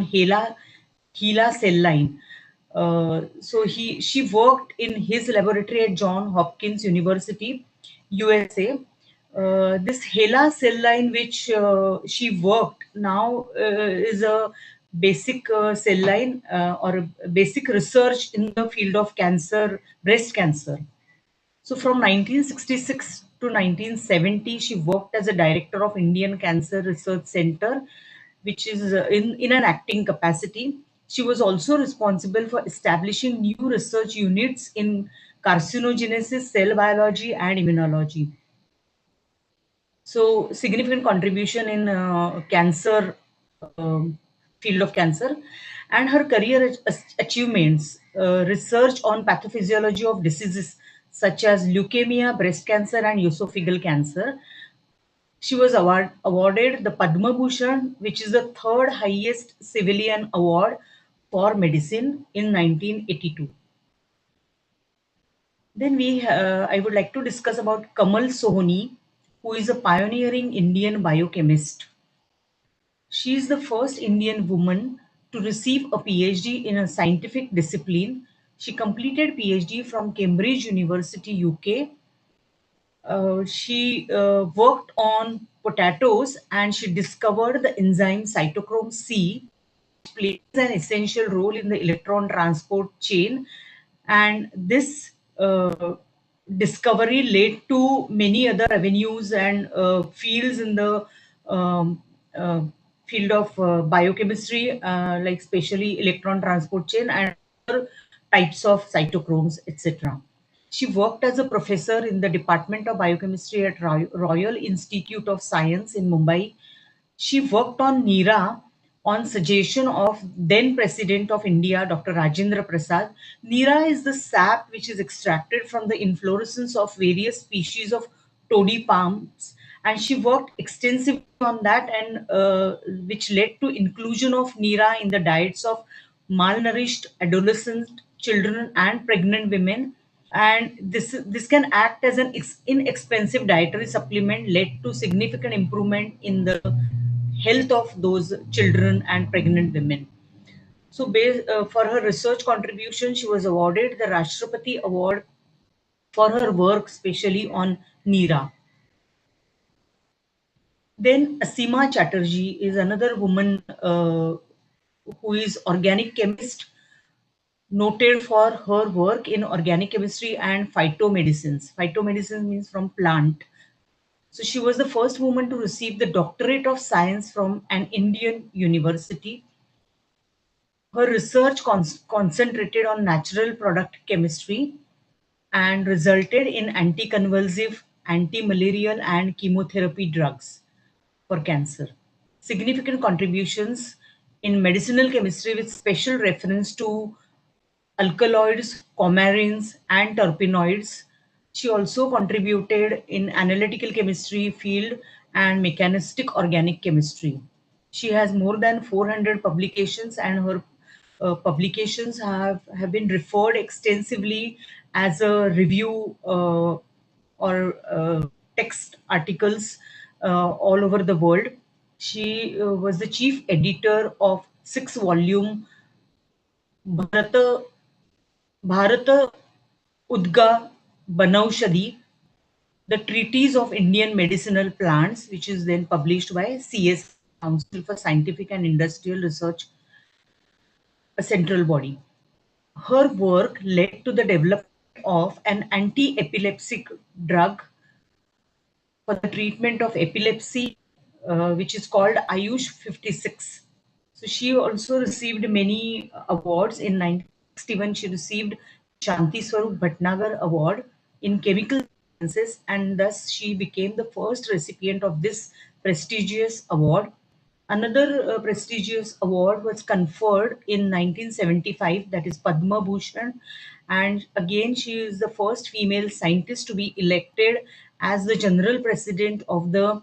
HeLa cell line. She worked in his laboratory at John Hopkins University, USA. This HeLa cell line, which she worked now, is a basic cell line or a basic research in the field of cancer, breast cancer. So from 1966 to 1970, she worked as a director of Indian Cancer Research Center, which is in an acting capacity. She was also responsible for establishing new research units in carcinogenesis, cell biology, and immunology. So significant contribution in cancer field of cancer, and her career achievements research on pathophysiology of diseases such as leukemia, breast cancer, and esophageal cancer. She was awarded the Padma Bhushan, which is the third highest civilian award for medicine in 1982. Then I would like to discuss about Kamal Sohni, who is a pioneering Indian biochemist. She is the first Indian woman to receive a PhD in a scientific discipline. She completed PhD from Cambridge University, UK. She worked on potatoes and she discovered the enzyme cytochrome C, plays an essential role in the electron transport chain, and this discovery led to many other avenues and fields in the um, uh, field of biochemistry, like especially electron transport chain and other types of cytochromes, etc. She worked as a professor in the Department of Biochemistry at Royal Institute of Science in Mumbai. She worked on NIRA on suggestion of then President of India, Dr. Rajendra Prasad. NIRA is the sap which is extracted from the inflorescence of various species of toddy palms and she worked extensively on that, and which led to inclusion of nira in the diets of malnourished adolescent children and pregnant women. And this can act as an inexpensive dietary supplement, led to significant improvement in the health of those children and pregnant women. So for her research contribution, she was awarded the Rashtrapati Award for her work, especially on nira. Then Asima Chatterjee is another woman who is organic chemist, noted for her work in organic chemistry and phytomedicines. Phytomedicines means from plant. So she was the first woman to receive the doctorate of science from an Indian university. Her research concentrated on natural product chemistry and resulted in anticonvulsive, anti-malarial and chemotherapy drugs for cancer. Significant contributions in medicinal chemistry with special reference to alkaloids, coumarins, and terpenoids. She also contributed in analytical chemistry field and mechanistic organic chemistry. She has more than 400 publications, and her publications have been referred extensively as a review or text articles all over the world. She was the chief editor of 6-volume Bharata Bharata Udga Banaushadhi, the Treatise of Indian Medicinal Plants, which is then published by CS, Council for Scientific and Industrial Research, a central body. Her work led to the development of an anti-epileptic drug for the treatment of epilepsy, which is called Ayush 56. So she also received many awards. In 1961, she received Shanti Swarup Bhatnagar Award in Chemical Sciences, and thus she became the first recipient of this prestigious award. Another prestigious award was conferred in 1975, that is Padma Bhushan, and again she is the first female scientist to be elected as the general president of the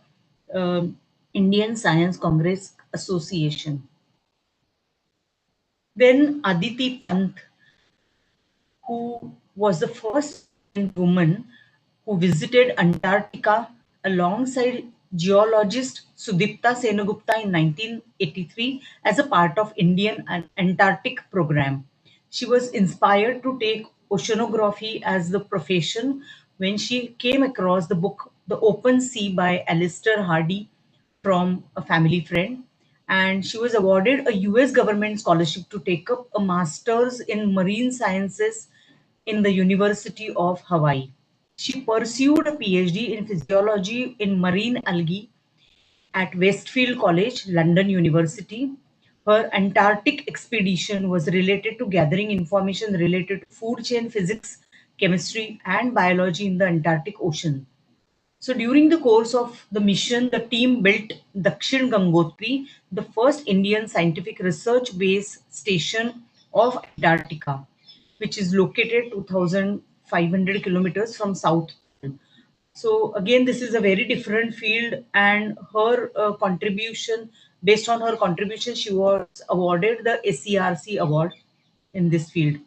Indian Science Congress Association. Then Aditi Pant, who was the first woman who visited Antarctica alongside geologist Sudipta Senagupta in 1983 as a part of Indian Antarctic program. She was inspired to take oceanography as the profession when she came across the book The Open Sea by Alistair Hardy from a family friend, and she was awarded a US government scholarship to take up a master's in marine sciences in the University of Hawaii. She pursued a PhD in physiology in marine algae at Westfield College, London University. Her Antarctic expedition was related to gathering information related to food chain physics, chemistry, and biology in the Antarctic Ocean. So during the course of the mission, the team built Dakshin Gangotri, the first Indian scientific research base station of Antarctica, which is located 2,500 kilometers from South Pole. So again, this is a very different field, and her contribution, based on her contribution, she was awarded the SERC award in this field.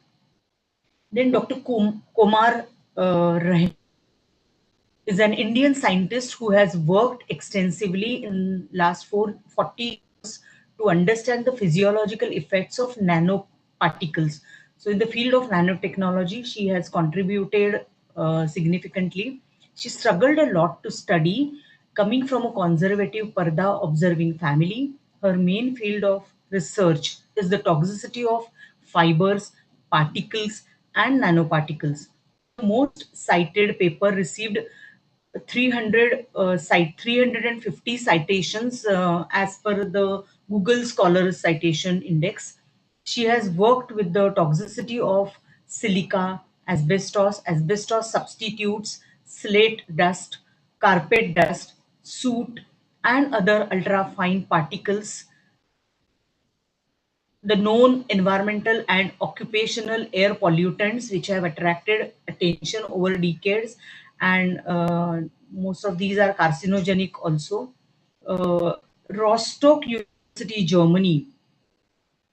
Then Dr. Kumar Rahim is an Indian scientist who has worked extensively in last 40 years to understand the physiological effects of nanoparticles. So in the field of nanotechnology, she has contributed significantly. She struggled a lot to study. Coming from a conservative Parda observing family, her main field of research is the toxicity of fibers, particles, and nanoparticles. The most cited paper received 350 citations as per the Google Scholar Citation Index. She has worked with the toxicity of silica, asbestos substitutes, slate dust, carpet dust, soot, and other ultra-fine particles, the known environmental and occupational air pollutants which have attracted attention over decades, and most of these are carcinogenic also. Rostock University, Germany,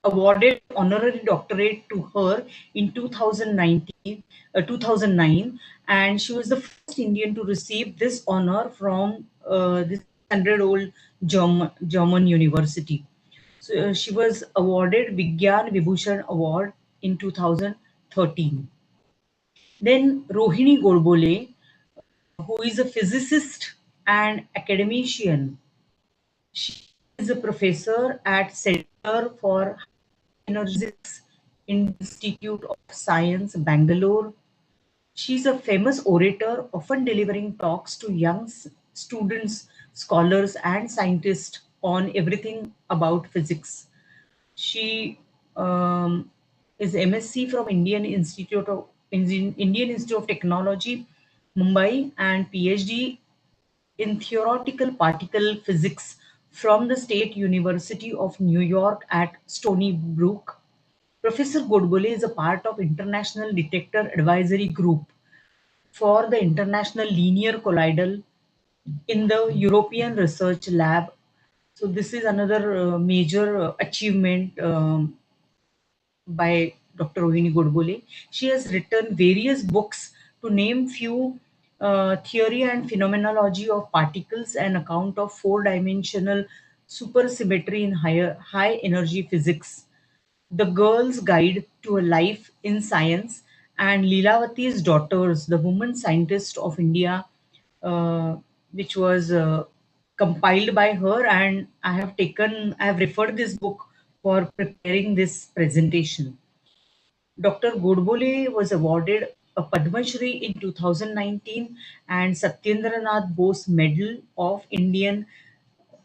awarded honorary doctorate to her in 2009, and she was the first Indian to receive this honor from this 100-old German university. So she was awarded Vigyan Vibhushan Award in 2013. Then Rohini Gorbole, who is a physicist and academician. She is a professor at Center for Physics Institute of Science, Bangalore. She's a famous orator, often delivering talks to young students, scholars, and scientists on everything about physics. She is MSc from Indian Institute of Technology, Mumbai, and PhD in theoretical particle physics from the State University of New York at Stony Brook. Professor Godbole is a part of International Detector Advisory Group for the International Linear Collider in the European Research Lab. So this is another major achievement by Dr. Rohini Godbole. She has written various books, to name few: Theory and Phenomenology of Particles, an account of four-dimensional supersymmetry in high energy physics, The Girl's Guide to a Life in Science, and Leelavati's Daughters, the Woman Scientist of India, which was compiled by her, and I have referred this book for preparing this presentation. Dr. Godbole was awarded a Padma Shri in 2019 and Satyendranath Bose Medal of Indian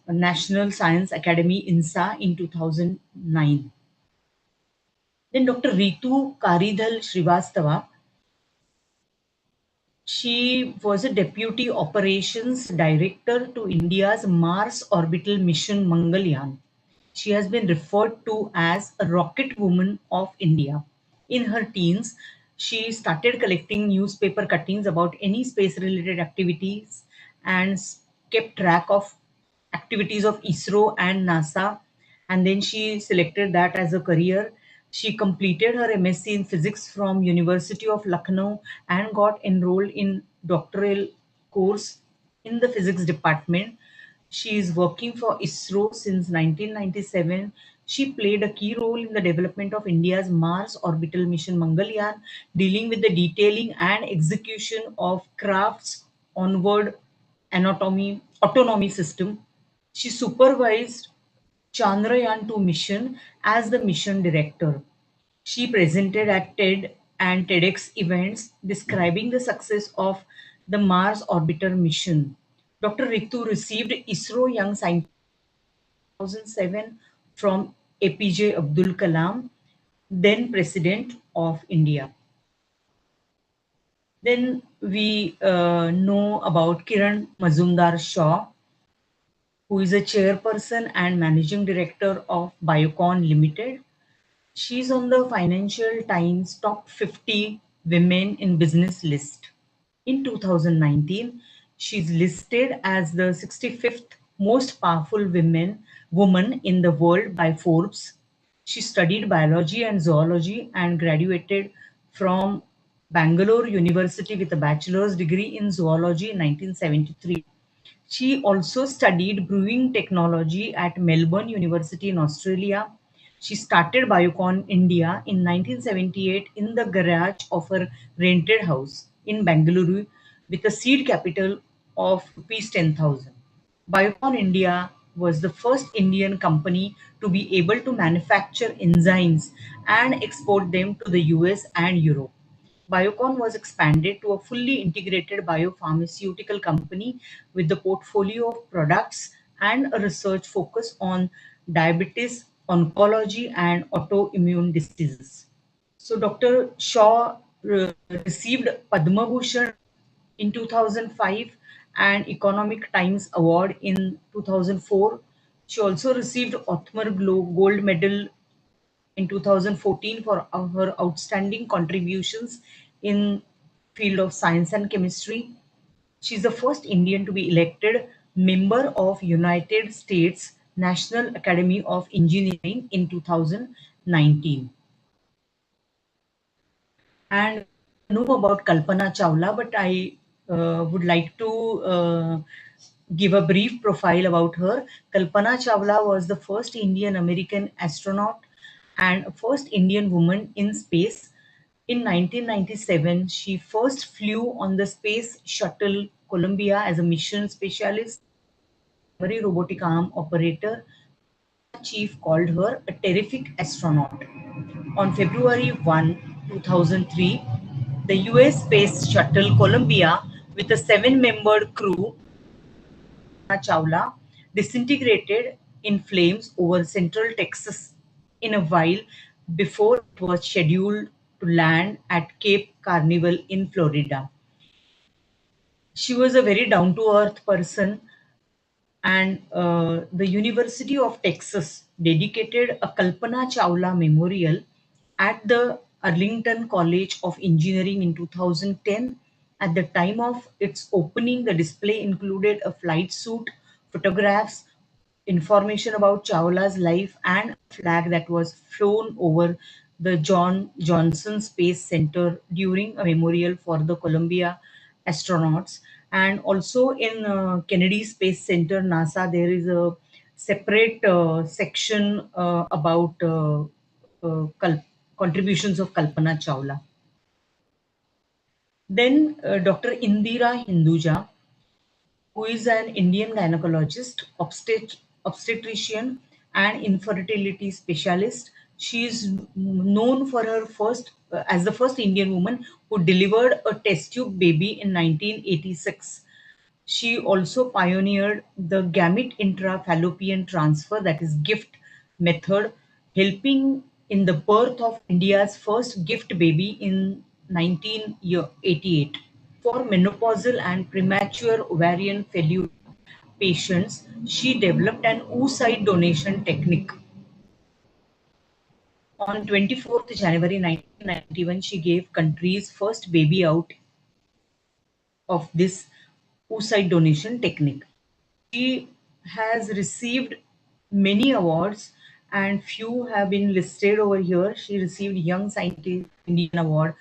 National Science Academy INSA in 2009. Then Dr. Ritu Karidhal Srivastava, she was a Deputy Operations Director to India's Mars Orbital Mission Mangalyaan. She has been referred to as a rocket woman of India. In her teens, she started collecting newspaper cuttings about any space related activities and kept track of activities of ISRO and NASA, and then she selected that as a career. She completed her MSc in physics from University of Lucknow and got enrolled in doctoral course in the physics department. She is working for ISRO since 1997. She played a key role in the development of India's Mars orbital mission Mangalyaan, dealing with the detailing and execution of craft's onward autonomy system. She supervised Chandrayaan-2 mission as the mission director. She presented at TED and TEDx events describing the success of the Mars orbiter mission. Dr. Ritu received ISRO Young Scientist 2007 from APJ Abdul Kalam, then President of India. Then we know about Kiran Mazumdar Shaw, who is a chairperson and managing director of Biocon Limited. She's on the Financial Times top 50 women in business list. In 2019, she's listed as the 65th most powerful woman in the world by Forbes. She studied biology and zoology and graduated from Bangalore University with a bachelor's degree in zoology in 1973. She also studied brewing technology at Melbourne University in Australia. She started Biocon India in 1978 in the garage of her rented house in Bangalore with a seed capital of rupees 10,000. Biocon India was the first Indian company to be able to manufacture enzymes and export them to the US and Europe. Biocon was expanded to a fully integrated biopharmaceutical company with the portfolio of products and a research focus on diabetes, oncology, and autoimmune diseases. So Dr. Shaw received Padma Bhushan in 2005 and Economic Times Award in 2004. She also received Othmar Gold Medal in 2014 for her outstanding contributions in field of science and chemistry. She's the first Indian to be elected member of United States National Academy of Engineering in 2019. And we all know about Kalpana Chawla, but I would like to give a brief profile about her. Kalpana Chawla was the first Indian American astronaut and first Indian woman in space. In 1997, she first flew on the Space Shuttle Columbia as a mission specialist, primary robotic arm operator. Chief called her a terrific astronaut. On February 1, 2003, the US Space Shuttle Columbia, with a seven-membered crew, Chawla, disintegrated in flames over central Texas in a while before it was scheduled to land at Cape Carnival in Florida. She was a very down to earth person, and the University of Texas dedicated a Kalpana Chawla Memorial at the Arlington College of Engineering in 2010. At the time of its opening, the display included a flight suit, photographs, information about Chawla's life, and a flag that was flown over the John Johnson Space Center during a memorial for the Columbia astronauts. And also in Kennedy Space Center, NASA, there is a separate section about contributions of Kalpana Chawla. Then Dr. Indira Hinduja, who is an Indian gynecologist, obstetrician, and infertility specialist. She is known for her first as the first Indian woman who delivered a test tube baby in 1986. She also pioneered the gamete intrafallopian transfer, that is gift method, helping in the birth of India's first gift baby in 1988. For menopausal and premature ovarian failure patients, she developed an oocyte donation technique. On 24th January 1991, she gave country's first baby out of this oocyte donation technique. She has received many awards and few have been listed over here. She received Young Scientist Indian Award,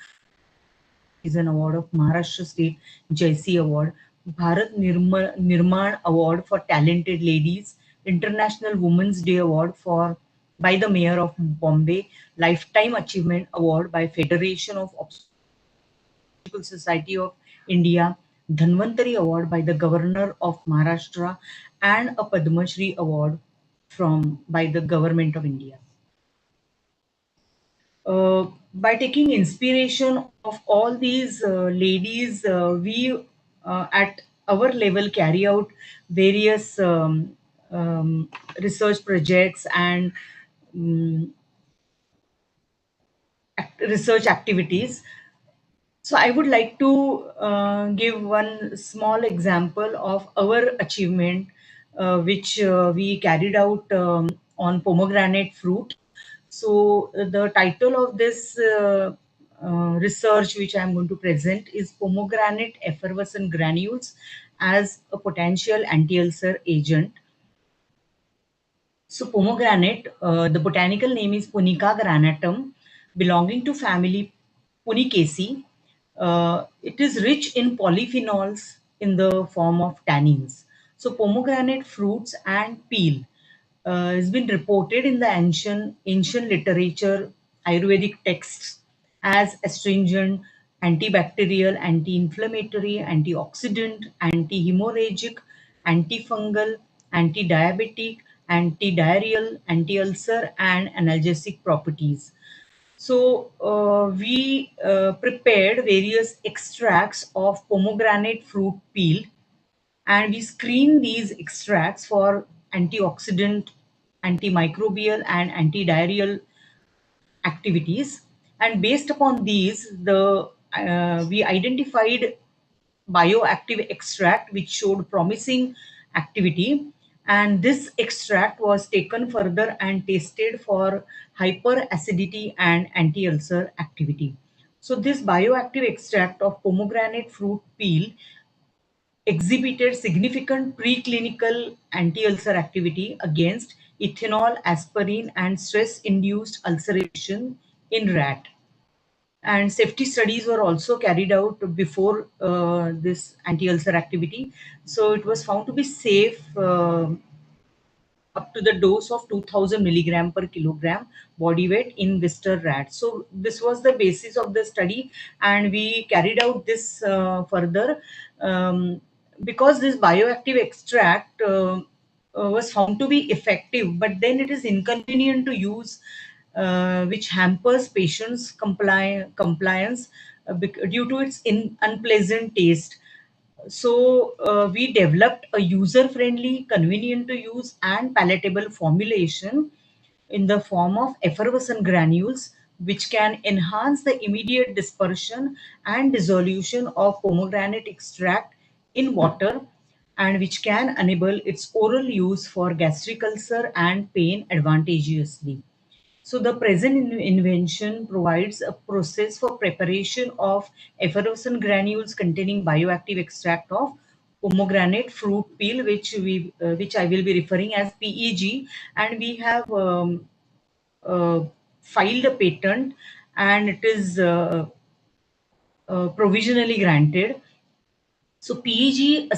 is an award of Maharashtra State Jaisi Award, Bharat Nirman Award for Talented Ladies, International Women's Day Award for by the Mayor of Bombay, Lifetime Achievement Award by Federation of Obstetrical Society of India, Dhanvantari Award by the Governor of Maharashtra, and a Padma Shri Award from by the Government of India. By taking inspiration of all these ladies, we at our level carry out various research projects and research activities. So I would like to give one small example of our achievement, which we carried out on pomegranate fruit. So the title of this research, which I'm going to present, is pomegranate effervescent granules as a potential anti-ulcer agent. So pomegranate, the botanical name is Punica granatum, belonging to family Punicaceae. It is rich in polyphenols in the form of tannins. So pomegranate fruits and peel has been reported in the ancient literature, Ayurvedic texts as astringent, antibacterial, anti-inflammatory, antioxidant, anti-hemorrhagic, antifungal, anti-diabetic, anti-diarrheal, anti-ulcer, and analgesic properties. So we prepared various extracts of pomegranate fruit peel, and we screen these extracts for antioxidant, antimicrobial, and antidiarrheal activities. And based upon these, the we identified bioactive extract which showed promising activity, and this extract was taken further and tested for hyperacidity and anti-ulcer activity. So this bioactive extract of pomegranate fruit peel exhibited significant preclinical anti-ulcer activity against ethanol, aspirin, and stress-induced ulceration in rat. And safety studies were also carried out before this anti-ulcer activity. So it was found to be safe up to the dose of 2000 milligram per kilogram body weight in Wister rat. So this was the basis of the study, and we carried out this further because this bioactive extract was found to be effective, but then it is inconvenient to use, which hampers patients' compliance due to its unpleasant taste. So we developed a user-friendly, convenient to use and palatable formulation in the form of effervescent granules, which can enhance the immediate dispersion and dissolution of pomegranate extract in water, and which can enable its oral use for gastric ulcer and pain advantageously. So the present invention provides a process for preparation of effervescent granules containing bioactive extract of pomegranate fruit peel, which I will be referring as PEG, and we have uh, filed a patent, and it is provisionally granted. So PEG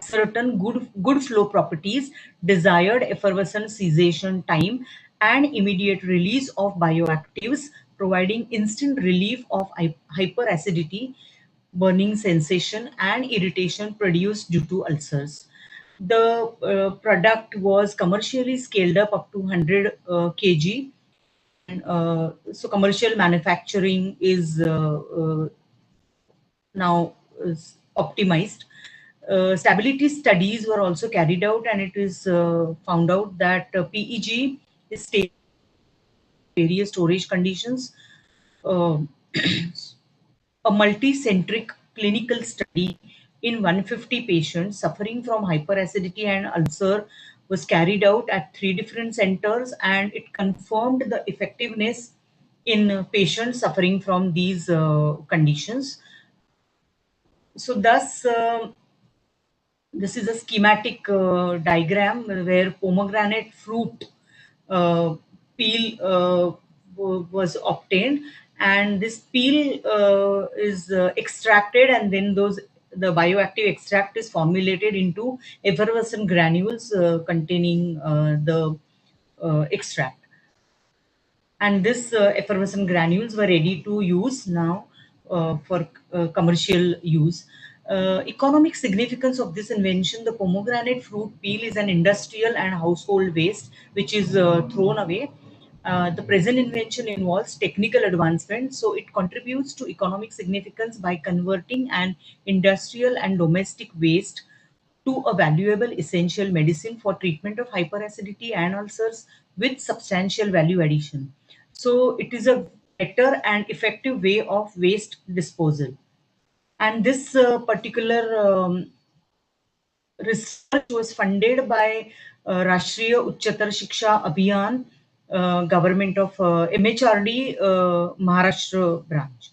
certain good flow properties, desired effervescent cessation time, and immediate release of bioactives, providing instant relief of hyperacidity, burning sensation, and irritation produced due to ulcers. The product was commercially scaled up to 100 kg. So commercial manufacturing is now is optimized. Stability studies were also carried out, and it is found out that PEG is stable in various storage conditions. Uh, a multi-centric clinical study in 150 patients suffering from hyperacidity and ulcer was carried out at 3 different centers, and it confirmed the effectiveness in patients suffering from these conditions. So thus, this is a schematic diagram where pomegranate fruit uh, peel was obtained, and this peel is extracted, and then the bioactive extract is formulated into effervescent granules containing the extract, and this effervescent granules were ready to use now for commercial use. Economic significance of this invention: the pomegranate fruit peel is an industrial and household waste which is thrown away. The present invention involves technical advancement, so it contributes to economic significance by converting an industrial and domestic waste to a valuable essential medicine for treatment of hyperacidity and ulcers with substantial value addition. So it is a better and effective way of waste disposal. And this particular research was funded by Rashtriya Uchchatar Shiksha Abhiyan, government of MHRD, Maharashtra branch.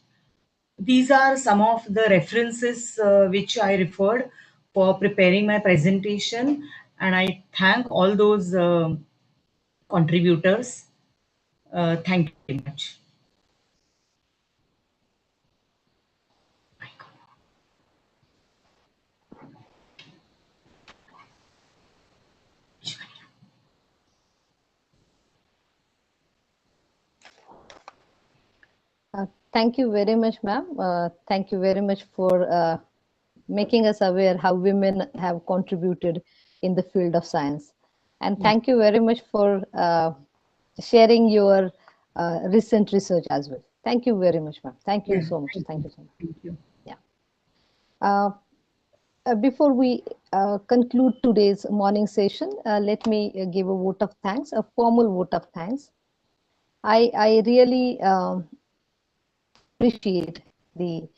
These are some of the references which I referred for preparing my presentation, and I thank all those contributors. Thank you very much. Thank you very much, ma'am. Thank you very much for making us aware how women have contributed in the field of science. And thank you very much for sharing your recent research as well. Thank you very much, ma'am. Thank you so much. Thank you so much. Thank you. Yeah. Before we conclude today's morning session, let me give a vote of thanks, a formal vote of thanks. I really appreciate the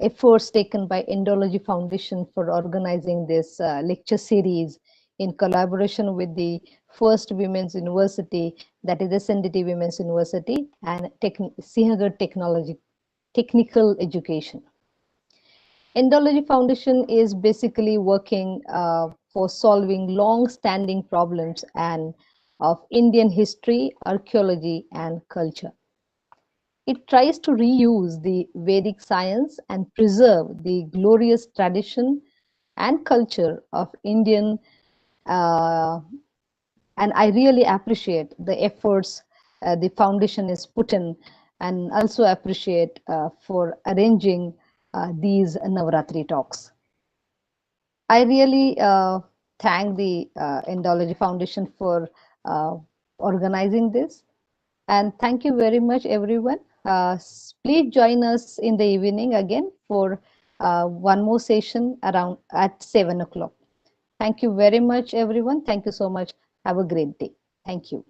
efforts taken by Indology Foundation for organizing this lecture series in collaboration with the First Women's University, that is SNDT Women's University, and Sihagar Technical Education. Indology Foundation is basically working for solving long-standing problems and of Indian history, archaeology, and culture. It tries to reuse the Vedic science and preserve the glorious tradition and culture of Indian, uh, and I really appreciate the efforts the foundation is put in, and also appreciate for arranging these Navaratri talks. I really thank the Indology Foundation for uh, organizing this. And thank you very much, everyone. Please join us in the evening again for one more session around at 7 o'clock. Thank you very much, everyone. Thank you so much. Have a great day. Thank you.